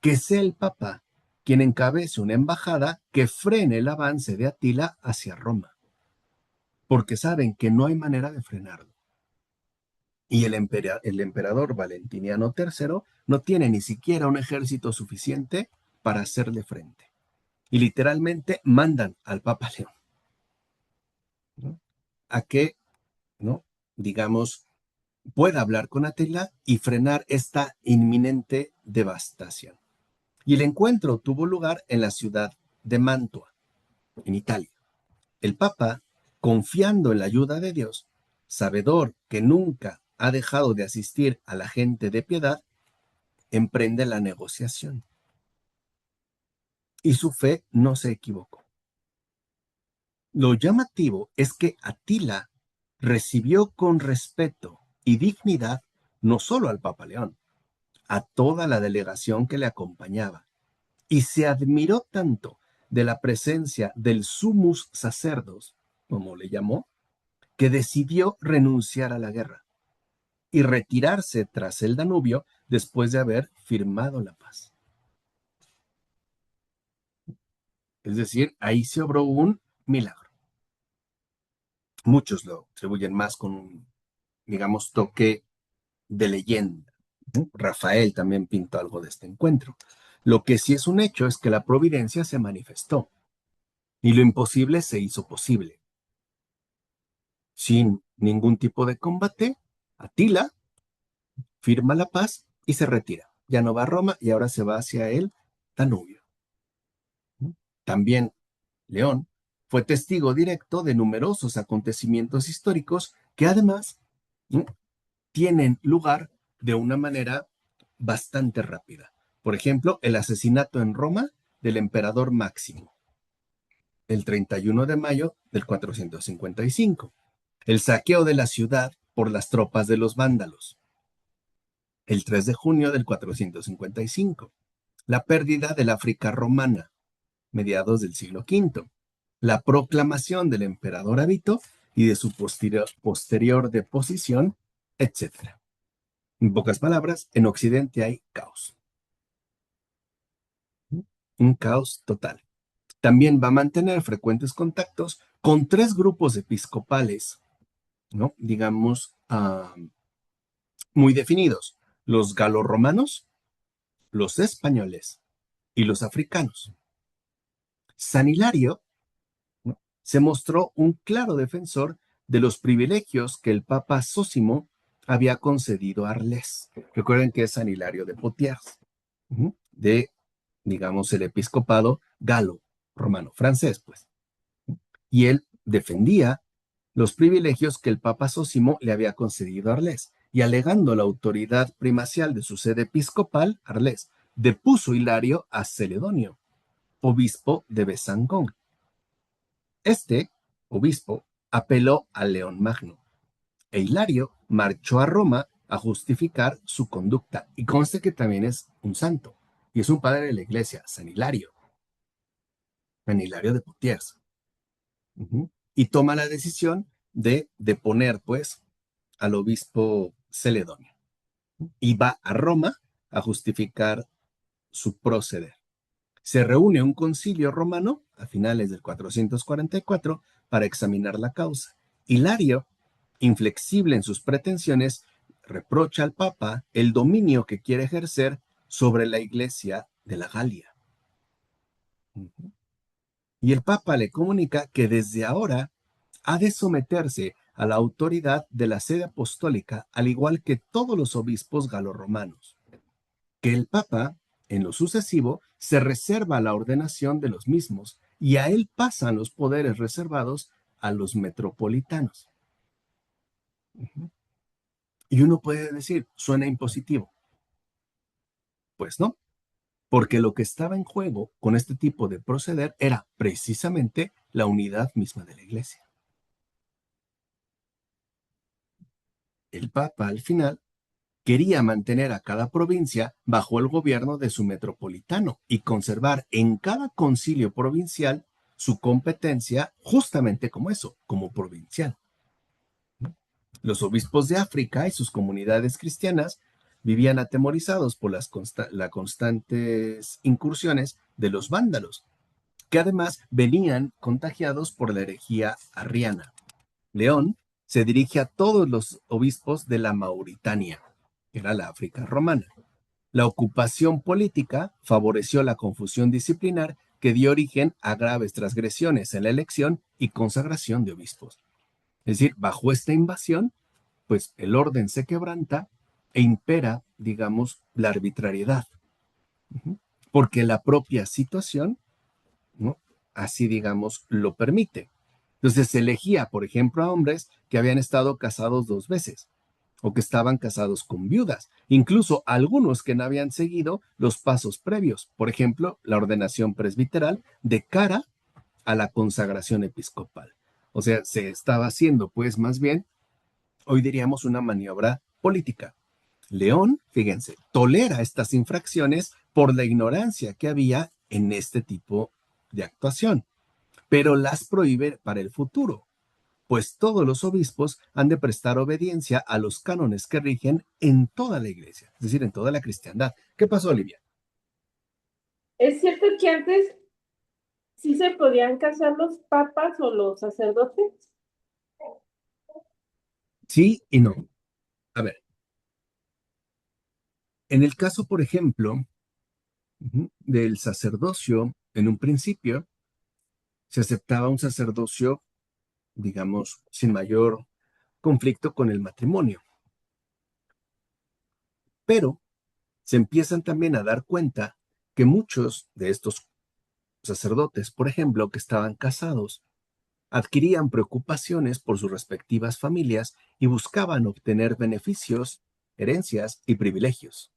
que sea el Papa quien encabece una embajada que frene el avance de Atila hacia Roma, porque saben que no hay manera de frenarlo. Y el emperador Valentiniano III no tiene ni siquiera un ejército suficiente para hacerle frente. Y literalmente mandan al Papa León, ¿no?, a que, ¿no?, digamos, pueda hablar con Atila y frenar esta inminente devastación. Y el encuentro tuvo lugar en la ciudad de Mantua, en Italia. El Papa, confiando en la ayuda de Dios, sabedor que nunca ha dejado de asistir a la gente de piedad, emprende la negociación. Y su fe no se equivocó. Lo llamativo es que Atila recibió con respeto y dignidad no solo al Papa León, a toda la delegación que le acompañaba, y se admiró tanto de la presencia del sumus sacerdos, como le llamó, que decidió renunciar a la guerra y retirarse tras el Danubio después de haber firmado la paz. Es decir, ahí se obró un milagro. Muchos lo atribuyen más con un, digamos, toque de leyenda. Rafael también pintó algo de este encuentro. Lo que sí es un hecho es que la providencia se manifestó y lo imposible se hizo posible. Sin ningún tipo de combate, Atila firma la paz y se retira. Ya no va a Roma y ahora se va hacia el Danubio. También León fue testigo directo de numerosos acontecimientos históricos que además, ¿no?, tienen lugar de una manera bastante rápida. Por ejemplo, el asesinato en Roma del emperador Máximo, el 31 de mayo del 455. El saqueo de la ciudad por las tropas de los vándalos, el 3 de junio del 455. La pérdida del África romana, mediados del siglo V. La proclamación del emperador Avito y de su posterior deposición, etc. En pocas palabras, en Occidente hay caos. Un caos total. También va a mantener frecuentes contactos con tres grupos episcopales, ¿no?, digamos, muy definidos: los galorromanos, los españoles y los africanos. San Hilario, ¿no?, se mostró un claro defensor de los privilegios que el Papa Zósimo había concedido a Arles. Recuerden que es San Hilario de Poitiers, de, digamos, el episcopado galo romano, francés, pues. Y él defendía los privilegios que el Papa Zósimo le había concedido a Arles, y alegando la autoridad primacial de su sede episcopal, Arles depuso Hilario a Celedonio, obispo de Besançon. Este obispo apeló a León Magno, e Hilario marchó a Roma a justificar su conducta. Y conste que también es un santo, y es un padre de la iglesia, San Hilario de Poitiers. Y toma la decisión de deponer, pues, al obispo Celedonio. Y va a Roma a justificar su proceder. Se reúne un concilio romano a finales del 444 para examinar la causa. Hilario, inflexible en sus pretensiones, reprocha al Papa el dominio que quiere ejercer sobre la iglesia de la Galia. Y el Papa le comunica que desde ahora ha de someterse a la autoridad de la sede apostólica, al igual que todos los obispos galorromanos. Que el Papa, en lo sucesivo, se reserva la ordenación de los mismos y a él pasan los poderes reservados a los metropolitanos. Y uno puede decir, suena impositivo. Pues no, porque lo que estaba en juego con este tipo de proceder era precisamente la unidad misma de la iglesia. el Papa al final quería mantener a cada provincia bajo el gobierno de su metropolitano y conservar en cada concilio provincial su competencia justamente como eso, como provincial. Los obispos de África y sus comunidades cristianas vivían atemorizados por las constantes incursiones de los vándalos, que además venían contagiados por la herejía arriana. León se dirige a todos los obispos de la Mauritania, que era la África romana. La ocupación política favoreció la confusión disciplinar que dio origen a graves transgresiones en la elección y consagración de obispos. Es decir, bajo esta invasión, pues el orden se quebranta e impera, digamos, la arbitrariedad, porque la propia situación, ¿no? Así, digamos, lo permite. Entonces se elegía, por ejemplo, a hombres que habían estado casados 2 veces o que estaban casados con viudas, incluso algunos que no habían seguido los pasos previos, por ejemplo, la ordenación presbiteral de cara a la consagración episcopal. O sea, se estaba haciendo, pues, más bien, hoy diríamos una maniobra política. León, fíjense, tolera estas infracciones por la ignorancia que había en este tipo de actuación, pero las prohíbe para el futuro, pues todos los obispos han de prestar obediencia a los cánones que rigen en toda la iglesia, es decir, en toda la cristiandad. ¿Qué pasó, Olivia? ¿Es cierto que antes sí se podían casar los papas o los sacerdotes? Sí y no. A ver, en el caso, por ejemplo, del sacerdocio, en un principio se aceptaba un sacerdocio, digamos, sin mayor conflicto con el matrimonio, pero se empiezan también a dar cuenta que muchos de estos sacerdotes, por ejemplo, que estaban casados, adquirían preocupaciones por sus respectivas familias y buscaban obtener beneficios, herencias y privilegios,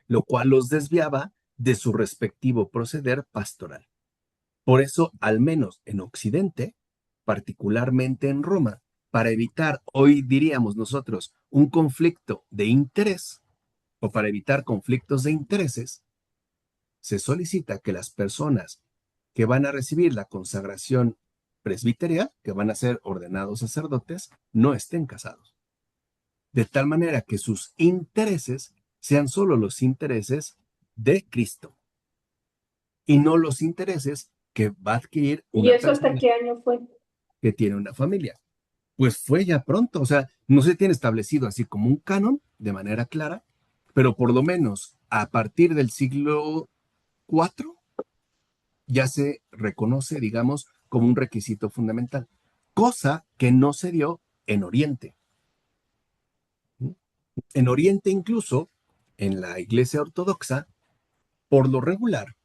lo cual los desviaba de su respectivo proceder pastoral. Por eso, al menos en Occidente, particularmente en Roma, para evitar, hoy diríamos nosotros, un conflicto de interés o para evitar conflictos de intereses, se solicita que las personas que van a recibir la consagración presbiterial, que van a ser ordenados sacerdotes, no estén casados. De tal manera que sus intereses sean solo los intereses de Cristo y no los intereses que va a adquirir ¿Y una eso hasta persona qué año fue? que tiene una familia. Pues fue ya pronto, o sea, no se tiene establecido así como un canon de manera clara, pero por lo menos a partir del siglo IV ya se reconoce, digamos, como un requisito fundamental, cosa que no se dio en Oriente. En Oriente incluso, en la Iglesia Ortodoxa, por lo regular,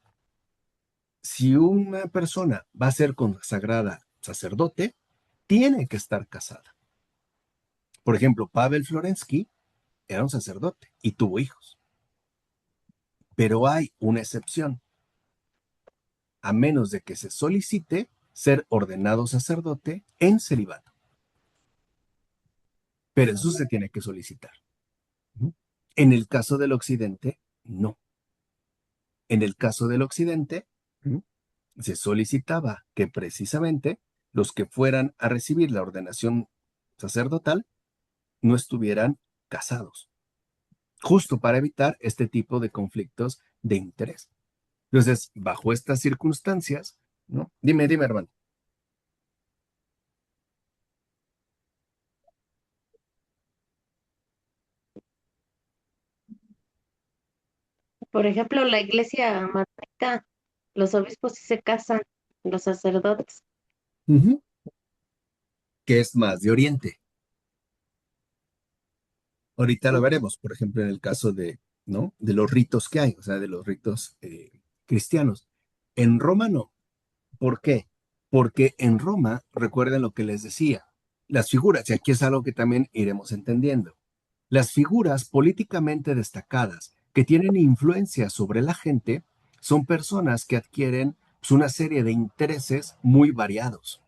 si una persona va a ser consagrada sacerdote, tiene que estar casada. Por ejemplo, Pavel Florensky era un sacerdote y tuvo hijos. Pero hay una excepción, a menos de que se solicite ser ordenado sacerdote en celibato. Pero eso se tiene que solicitar. En el caso del Occidente, no. En el caso del Occidente, se solicitaba que precisamente los que fueran a recibir la ordenación sacerdotal no estuvieran casados, justo para evitar este tipo de conflictos de interés. Entonces, bajo estas circunstancias, ¿no? Dime, hermano. Por ejemplo, la iglesia matrica, los obispos sí se casan, los sacerdotes. Ujú. Que es más de Oriente. Ahorita lo veremos, por ejemplo, en el caso de, ¿no? De los ritos que hay, o sea, de los ritos cristianos. En Roma no. ¿Por qué? Porque en Roma, recuerden lo que les decía, las figuras, y aquí es algo que también iremos entendiendo, las figuras políticamente destacadas que tienen influencia sobre la gente son personas que adquieren pues, una serie de intereses muy variados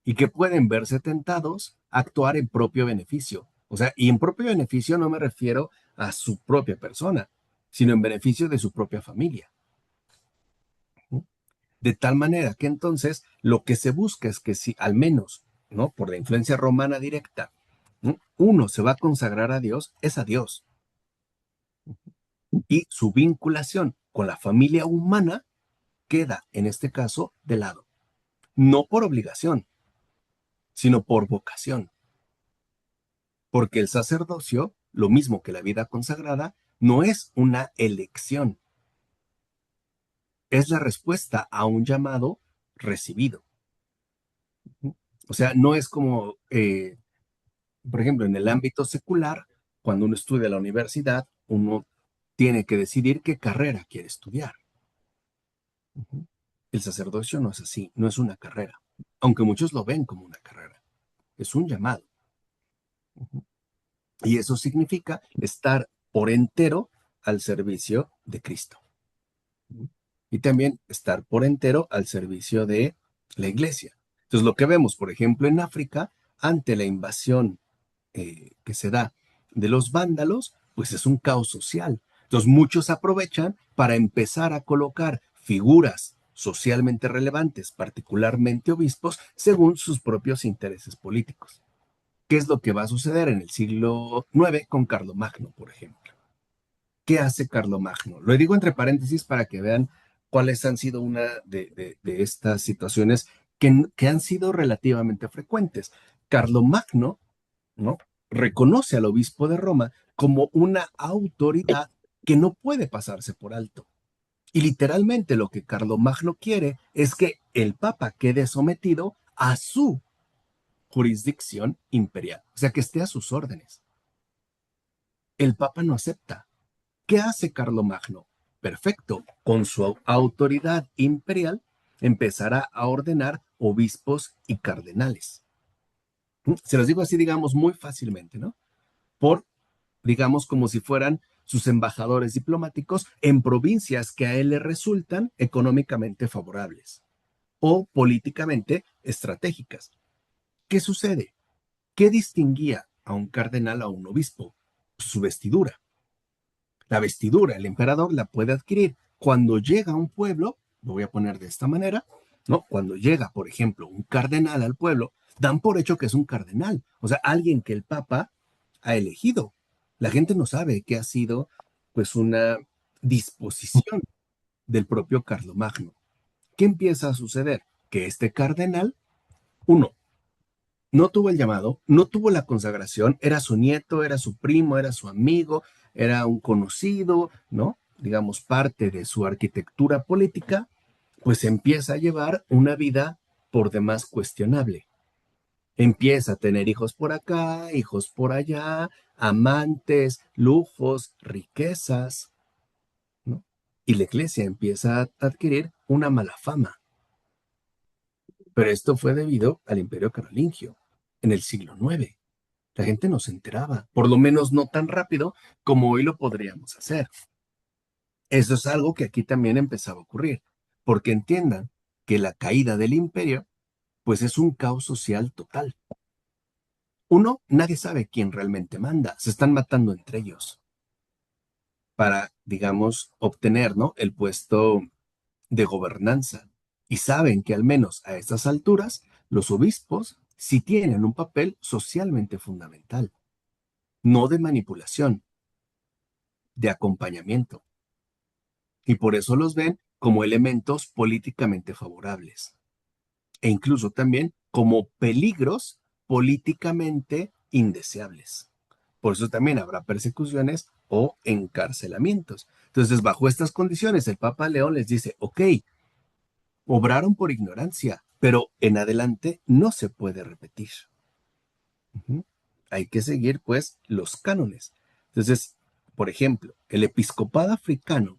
y que pueden verse tentados actuar en propio beneficio. O sea, y en propio beneficio no me refiero a su propia persona, sino en beneficio de su propia familia. De tal manera que entonces lo que se busca es que si al menos, ¿no? Por la influencia romana directa, ¿no? Uno se va a consagrar a Dios, es a Dios. Y su vinculación con la familia humana queda, en este caso, de lado. No por obligación, sino por vocación. Porque el sacerdocio, lo mismo que la vida consagrada, no es una elección, es la respuesta a un llamado recibido. O sea, no es como, por ejemplo, en el ámbito secular, cuando uno estudia en la universidad, uno tiene que decidir qué carrera quiere estudiar. El sacerdocio no es así, no es una carrera, aunque muchos lo ven como una carrera, es un llamado. Y eso significa estar por entero al servicio de Cristo. Y también estar por entero al servicio de la iglesia. Entonces, lo que vemos, por ejemplo, en África, ante la invasión que se da de los vándalos, pues es un caos social. Entonces, muchos aprovechan para empezar a colocar figuras socialmente relevantes, particularmente obispos, según sus propios intereses políticos. ¿Qué es lo que va a suceder en el siglo IX con Carlomagno, por ejemplo? ¿Qué hace Carlomagno? Lo digo entre paréntesis para que vean cuáles han sido una de estas situaciones que han sido relativamente frecuentes. Carlomagno, ¿no? Reconoce al obispo de Roma como una autoridad que no puede pasarse por alto. Y literalmente lo que Carlomagno quiere es que el Papa quede sometido a su jurisdicción imperial, o sea, que esté a sus órdenes. El Papa no acepta. ¿Qué hace Carlomagno? Perfecto, con su autoridad imperial empezará a ordenar obispos y cardenales. Se los digo así, digamos, muy fácilmente, ¿no? Por, digamos, como si fueran sus embajadores diplomáticos en provincias que a él le resultan económicamente favorables o políticamente estratégicas. ¿Qué sucede? ¿Qué distinguía a un cardenal a un obispo? Su vestidura. La vestidura, el emperador la puede adquirir cuando llega a un pueblo, lo voy a poner de esta manera, ¿no? Cuando llega, por ejemplo, un cardenal al pueblo, dan por hecho que es un cardenal, o sea, alguien que el Papa ha elegido. La gente no sabe que ha sido, pues, una disposición del propio Carlomagno. ¿Qué empieza a suceder? Que este cardenal, uno, no tuvo el llamado, no tuvo la consagración, era su nieto, era su primo, era su amigo, era un conocido, ¿no? Digamos, parte de su arquitectura política, pues empieza a llevar una vida por demás cuestionable. Empieza a tener hijos por acá, hijos por allá, amantes, lujos, riquezas, ¿no? Y la iglesia empieza a adquirir una mala fama. Pero esto fue debido al Imperio Carolingio en el siglo IX. La gente no se enteraba, por lo menos no tan rápido como hoy lo podríamos hacer. Eso es algo que aquí también empezaba a ocurrir, porque entiendan que la caída del imperio, pues es un caos social total. Uno, nadie sabe quién realmente manda, se están matando entre ellos para, digamos, obtener, ¿no? El puesto de gobernanza. Y saben que al menos a estas alturas, los obispos sí tienen un papel socialmente fundamental, no de manipulación, de acompañamiento. Y por eso los ven como elementos políticamente favorables e incluso también como peligros políticamente indeseables. Por eso también habrá persecuciones o encarcelamientos. Entonces, bajo estas condiciones, el Papa León les dice, ok, obraron por ignorancia, pero en adelante no se puede repetir. Ujú. Hay que seguir, pues, los cánones. Entonces, por ejemplo, el episcopado africano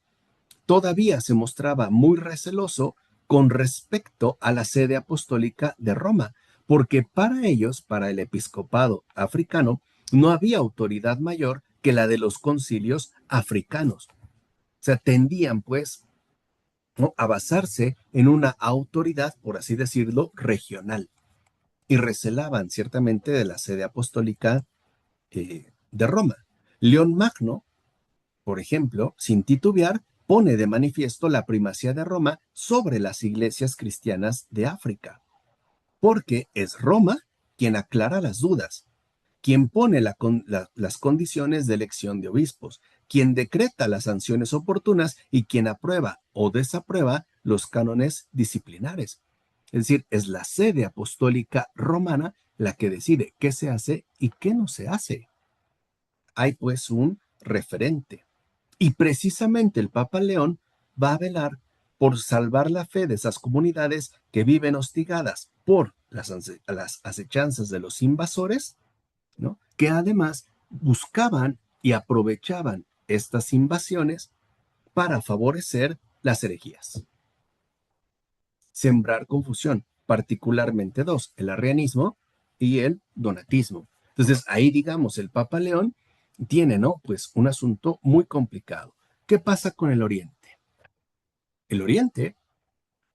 todavía se mostraba muy receloso con respecto a la sede apostólica de Roma, porque para ellos, para el episcopado africano, no había autoridad mayor que la de los concilios africanos. O sea, tendían pues, ¿no?, a basarse en una autoridad, por así decirlo, regional. y recelaban ciertamente de la sede apostólica de Roma. León Magno, por ejemplo, sin titubear, pone de manifiesto la primacía de Roma sobre las iglesias cristianas de África, porque es Roma quien aclara las dudas, quien pone las condiciones de elección de obispos, quien decreta las sanciones oportunas y quien aprueba o desaprueba los cánones disciplinares. Es decir, es la sede apostólica romana la que decide qué se hace y qué no se hace. Hay pues un referente. Y precisamente el Papa León va a velar por salvar la fe de esas comunidades que viven hostigadas por las acechanzas de los invasores, ¿no? Que además buscaban y aprovechaban estas invasiones para favorecer las herejías. Sembrar confusión, particularmente dos, el arrianismo y el donatismo. Entonces, ahí, digamos, el Papa León tiene, ¿no? Pues un asunto muy complicado. ¿Qué pasa con el Oriente? El Oriente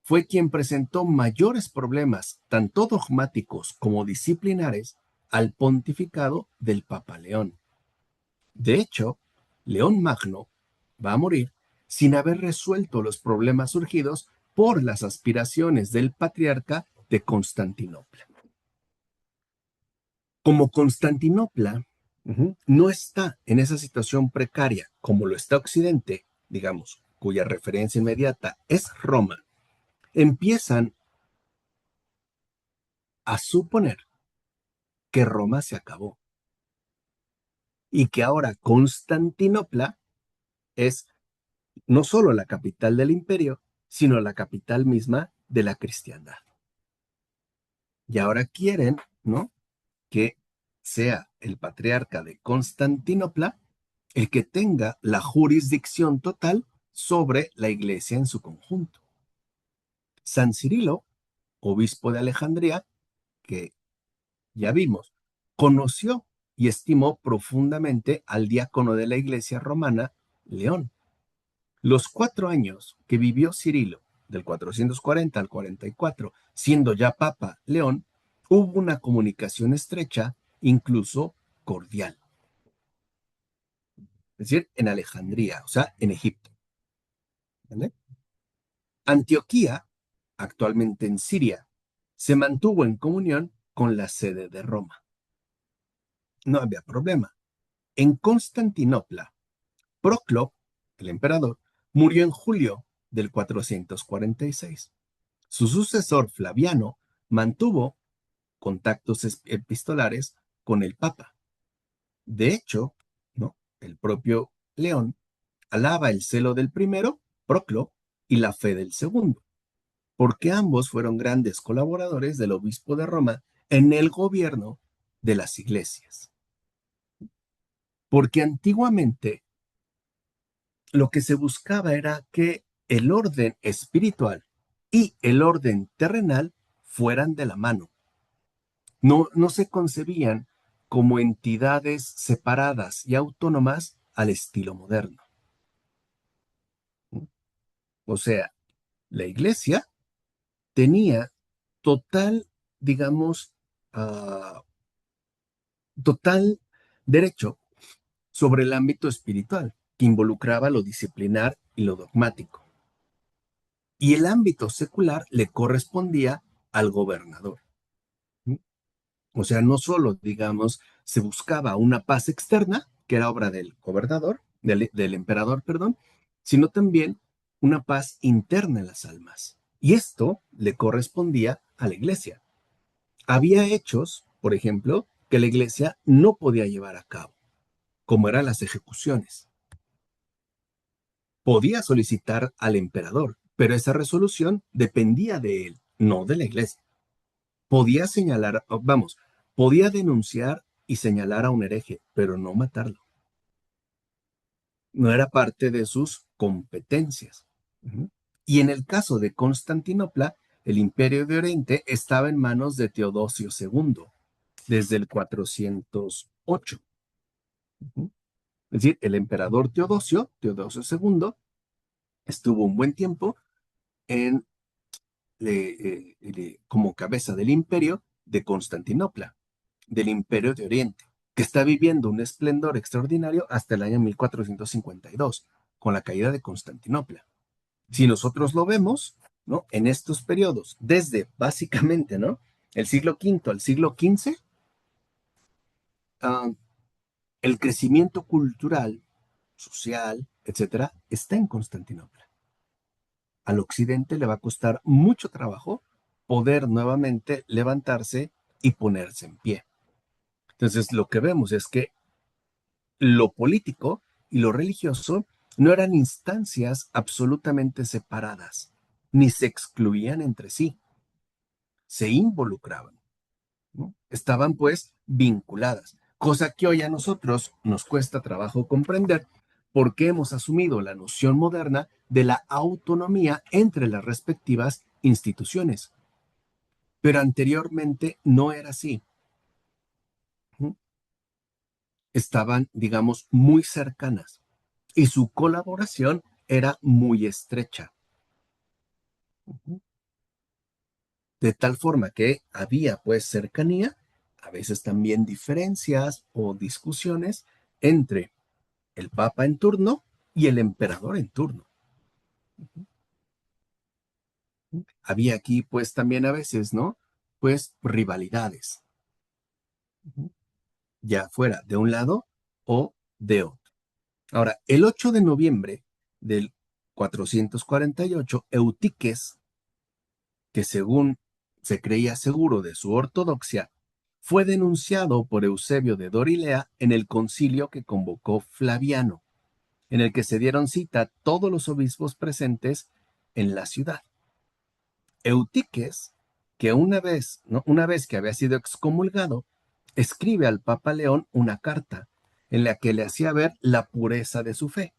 fue quien presentó mayores problemas, tanto dogmáticos como disciplinares, al pontificado del Papa León. De hecho, León Magno va a morir sin haber resuelto los problemas surgidos por las aspiraciones del patriarca de Constantinopla. Como Constantinopla no está en esa situación precaria como lo está Occidente, digamos, cuya referencia inmediata es Roma, empiezan a suponer que Roma se acabó y que ahora Constantinopla es no solo la capital del imperio, sino la capital misma de la cristiandad. Y ahora quieren, ¿no?, que sea el patriarca de Constantinopla el que tenga la jurisdicción total sobre la iglesia en su conjunto. San Cirilo, obispo de Alejandría, que ya vimos, conoció y estimó profundamente al diácono de la iglesia romana, León. Los 4 años que vivió Cirilo, del 440 al 44, siendo ya Papa León, hubo una comunicación estrecha, incluso cordial. Es decir, en Alejandría, o sea, en Egipto. ¿Vale? Antioquía, actualmente en Siria, se mantuvo en comunión con la sede de Roma. No había problema. En Constantinopla, Proclo, el emperador, murió en julio del 446. Su sucesor, Flaviano, mantuvo contactos epistolares con el Papa. De hecho, ¿no?, el propio León alaba el celo del primero, Proclo, y la fe del segundo, porque ambos fueron grandes colaboradores del obispo de Roma en el gobierno de las iglesias. Porque antiguamente lo que se buscaba era que el orden espiritual y el orden terrenal fueran de la mano. No se concebían como entidades separadas y autónomas al estilo moderno. O sea, la iglesia tenía total, digamos, total derecho sobre el ámbito espiritual, que involucraba lo disciplinar y lo dogmático. Y el ámbito secular le correspondía al gobernador. O sea, no solo, digamos, se buscaba una paz externa, que era obra del gobernador, del emperador, perdón, sino también una paz interna en las almas. Y esto le correspondía a la iglesia. Había hechos, por ejemplo, que la iglesia no podía llevar a cabo, como eran las ejecuciones. Podía solicitar al emperador, pero esa resolución dependía de él, no de la iglesia. Podía señalar, vamos, podía denunciar y señalar a un hereje, pero no matarlo. No era parte de sus competencias. Y en el caso de Constantinopla, el imperio de Oriente estaba en manos de Teodosio II, desde el 408. Es decir, el emperador Teodosio II, estuvo un buen tiempo como cabeza del imperio, de Constantinopla, del Imperio de Oriente, que está viviendo un esplendor extraordinario hasta el año 1452, con la caída de Constantinopla. Si nosotros lo vemos, ¿no? En estos periodos, desde básicamente, ¿no? El siglo V al siglo XV, ah, el crecimiento cultural, social, etcétera, está en Constantinopla. Al occidente le va a costar mucho trabajo poder nuevamente levantarse y ponerse en pie. Entonces, lo que vemos es que lo político y lo religioso no eran instancias absolutamente separadas, ni se excluían entre sí, se involucraban, ¿no? Estaban pues vinculadas, cosa que hoy a nosotros nos cuesta trabajo comprender porque hemos asumido la noción moderna de la autonomía entre las respectivas instituciones. Pero anteriormente no era así. Estaban, digamos, muy cercanas y su colaboración era muy estrecha. De tal forma que había pues cercanía, a veces también diferencias o discusiones entre el papa en turno y el emperador en turno. Había aquí pues también a veces, ¿no? Pues rivalidades, ya fuera de un lado o de otro. Ahora, el 8 de noviembre del 448, Eutiques, que según se creía seguro de su ortodoxia, fue denunciado por Eusebio de Dorilea en el concilio que convocó Flaviano, en el que se dieron cita todos los obispos presentes en la ciudad. Eutiques, que una vez que había sido excomulgado, escribe al Papa León una carta en la que le hacía ver la pureza de su fe,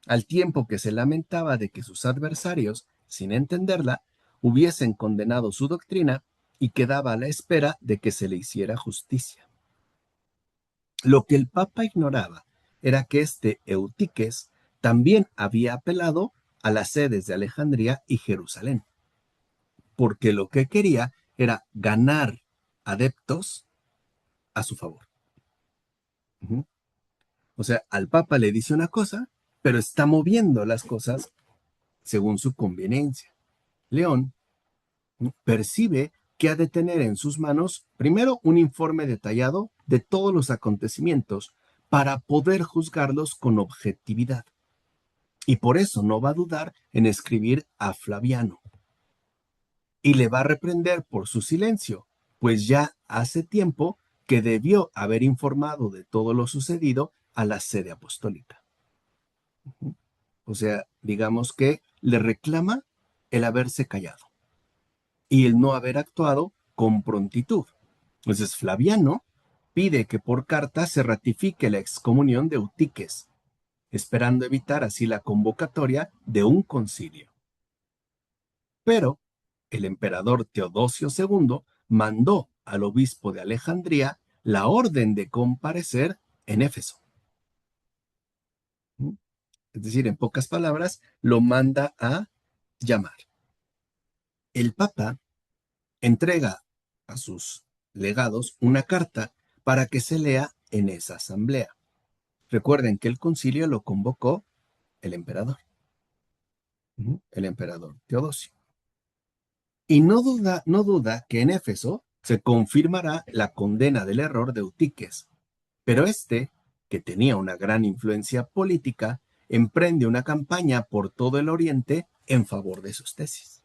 al tiempo que se lamentaba de que sus adversarios, sin entenderla, hubiesen condenado su doctrina y quedaba a la espera de que se le hiciera justicia. Lo que el Papa ignoraba era que este Eutiques también había apelado a las sedes de Alejandría y Jerusalén, porque lo que quería era ganar adeptos a su favor. O sea, al Papa le dice una cosa, pero está moviendo las cosas según su conveniencia. León, ¿no?, percibe que ha de tener en sus manos primero un informe detallado de todos los acontecimientos para poder juzgarlos con objetividad. Y por eso no va a dudar en escribir a Flaviano. Y le va a reprender por su silencio, pues ya hace tiempo que debió haber informado de todo lo sucedido a la sede apostólica. O sea, digamos que le reclama el haberse callado y el no haber actuado con prontitud. Entonces Flaviano pide que por carta se ratifique la excomunión de Eutiques, esperando evitar así la convocatoria de un concilio. Pero el emperador Teodosio II mandó al obispo de Alejandría la orden de comparecer en Éfeso. Es decir, en pocas palabras, lo manda a llamar. El Papa entrega a sus legados una carta para que se lea en esa asamblea. Recuerden que el concilio lo convocó el emperador Teodosio. Y no duda que en Éfeso se confirmará la condena del error de Eutiques, pero este, que tenía una gran influencia política, emprende una campaña por todo el Oriente en favor de sus tesis.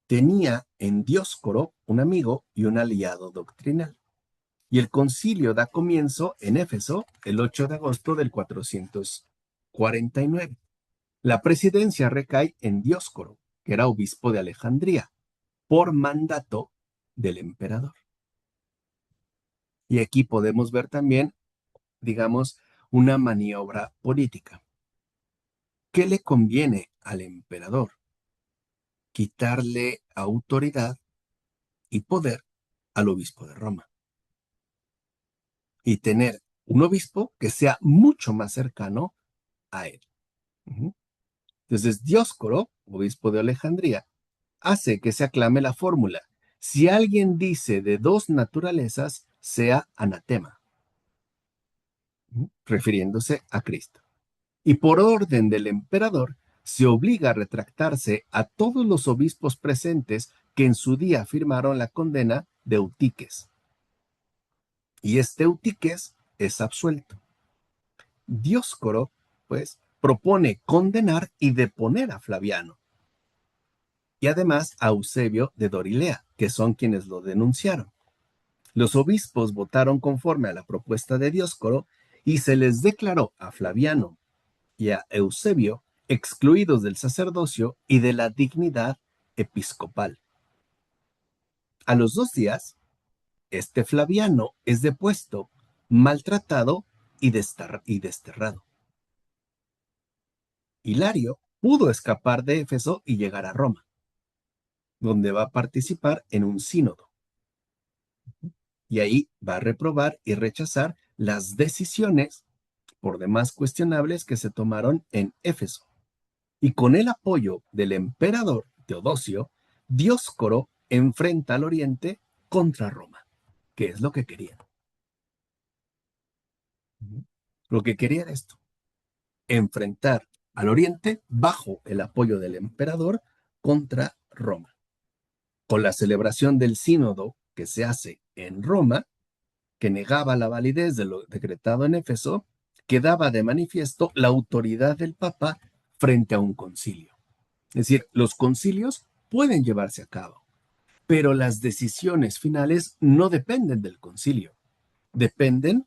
Tenía en Dioscoro un amigo y un aliado doctrinal. Y el concilio da comienzo en Éfeso el 8 de agosto del 449. La presidencia recae en Dioscoro, que era obispo de Alejandría, por mandato del emperador. Y aquí podemos ver también, digamos, una maniobra política. ¿Qué le conviene al emperador? Quitarle autoridad y poder al obispo de Roma y tener un obispo que sea mucho más cercano a él. Entonces, Dioscoro, obispo de Alejandría, hace que se aclame la fórmula: si alguien dice de dos naturalezas, sea anatema, refiriéndose a Cristo. Y por orden del emperador, se obliga a retractarse a todos los obispos presentes que en su día firmaron la condena de Eutiques. Y este Eutiques es absuelto. Dioscoro, pues, propone condenar y deponer a Flaviano. Y además a Eusebio de Dorilea, que son quienes lo denunciaron. Los obispos votaron conforme a la propuesta de Dioscoro y se les declaró a Flaviano y a Eusebio excluidos del sacerdocio y de la dignidad episcopal. A los 2 días, este Flaviano es depuesto, maltratado y desterrado. Hilario pudo escapar de Éfeso y llegar a Roma, donde va a participar en un sínodo. Y ahí va a reprobar y rechazar las decisiones, por demás cuestionables, que se tomaron en Éfeso. Y con el apoyo del emperador Teodosio, Dioscoro enfrenta al oriente contra Roma, que es lo que querían. Lo que quería era esto: enfrentar al oriente bajo el apoyo del emperador contra Roma. Con la celebración del sínodo que se hace en Roma, que negaba la validez de lo decretado en Éfeso, quedaba de manifiesto la autoridad del Papa frente a un concilio. Es decir, los concilios pueden llevarse a cabo, pero las decisiones finales no dependen del concilio, dependen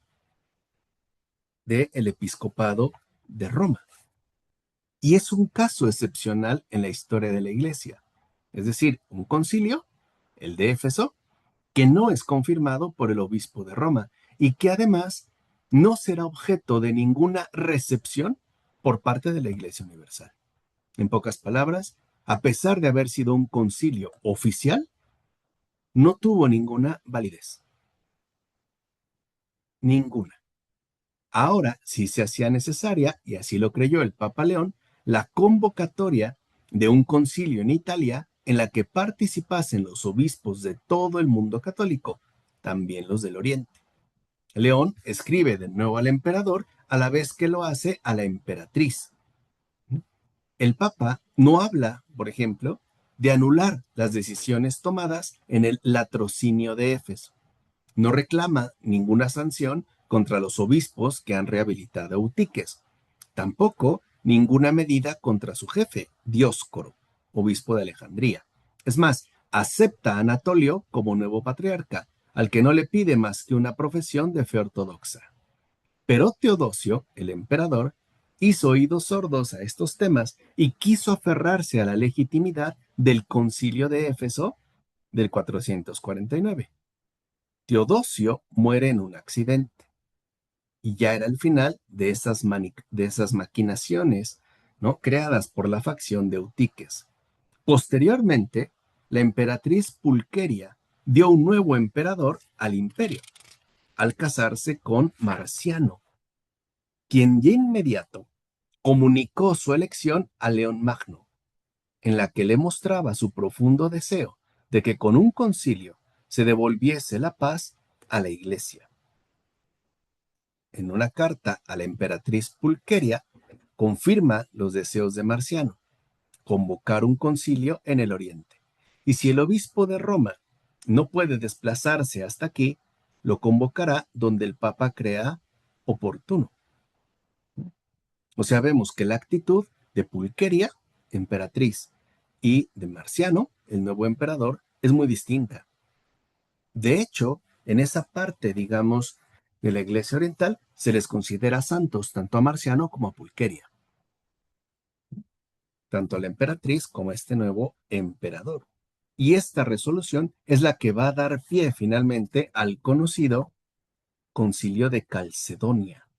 del episcopado de Roma. Y es un caso excepcional en la historia de la Iglesia. Es decir, un concilio, el de Éfeso, que no es confirmado por el obispo de Roma y que además no será objeto de ninguna recepción por parte de la Iglesia Universal. En pocas palabras, a pesar de haber sido un concilio oficial, no tuvo ninguna validez. Ninguna. Ahora, si se hacía necesaria, y así lo creyó el Papa León, la convocatoria de un concilio en Italia en la que participasen los obispos de todo el mundo católico, también los del Oriente. León escribe de nuevo al emperador a la vez que lo hace a la emperatriz. El Papa no habla, por ejemplo, de anular las decisiones tomadas en el latrocinio de Éfeso. No reclama ninguna sanción contra los obispos que han rehabilitado a Eutiques. Tampoco ninguna medida contra su jefe, Dioscoro, obispo de Alejandría. Es más, acepta a Anatolio como nuevo patriarca, al que no le pide más que una profesión de fe ortodoxa. Pero Teodosio, el emperador, hizo oídos sordos a estos temas y quiso aferrarse a la legitimidad del concilio de Éfeso del 449. Teodosio muere en un accidente y ya era el final de esas maquinaciones, ¿no?, creadas por la facción de Eutiques. Posteriormente, la emperatriz Pulqueria dio un nuevo emperador al imperio, al casarse con Marciano, quien de inmediato comunicó su elección a León Magno, en la que le mostraba su profundo deseo de que con un concilio se devolviese la paz a la Iglesia. En una carta a la emperatriz Pulqueria, confirma los deseos de Marciano: convocar un concilio en el Oriente. Y si el obispo de Roma no puede desplazarse hasta aquí, lo convocará donde el Papa crea oportuno. O sea, vemos que la actitud de Pulqueria, emperatriz, y de Marciano, el nuevo emperador, es muy distinta. De hecho, en esa parte, digamos, de la Iglesia Oriental, se les considera santos tanto a Marciano como a Pulqueria, tanto a la emperatriz como a este nuevo emperador. Y esta resolución es la que va a dar pie finalmente al conocido Concilio de Calcedonia,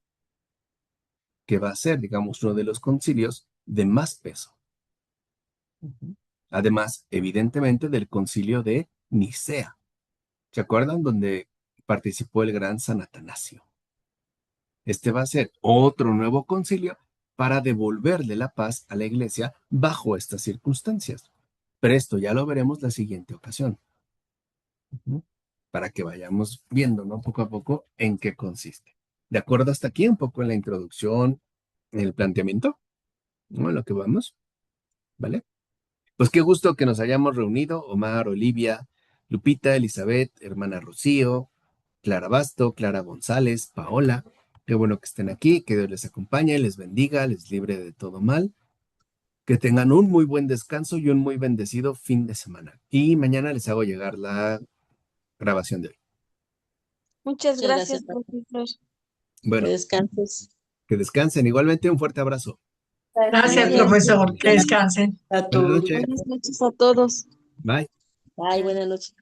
que va a ser, digamos, uno de los concilios de más peso. Además, evidentemente, del Concilio de Nicea. ¿Se acuerdan? Donde participó el gran San Atanasio. Este va a ser otro nuevo concilio para devolverle la paz a la Iglesia bajo estas circunstancias. pero esto ya lo veremos la siguiente ocasión. Ujú. Para que vayamos viendo, ¿no? Poco a poco en qué consiste. ¿De acuerdo hasta aquí? Un poco en la introducción, en el planteamiento, ¿no? En lo que vamos, ¿vale? Pues qué gusto que nos hayamos reunido, Omar, Olivia, Lupita, Elizabeth, hermana Rocío, Clara Basto, Clara González, Paola. Qué bueno que estén aquí, que Dios les acompañe, les bendiga, les libre de todo mal. Que tengan un muy buen descanso y un muy bendecido fin de semana. Y mañana les hago llegar la grabación de hoy. Muchas Muchas gracias, gracias, Marco. profesor. Que Bueno, descanses. que descansen. Igualmente, un fuerte abrazo. Gracias, Igualmente. profesor. Que descansen. Buenas noches. Buenas noches a todos. Bye. Bye, buenas noches.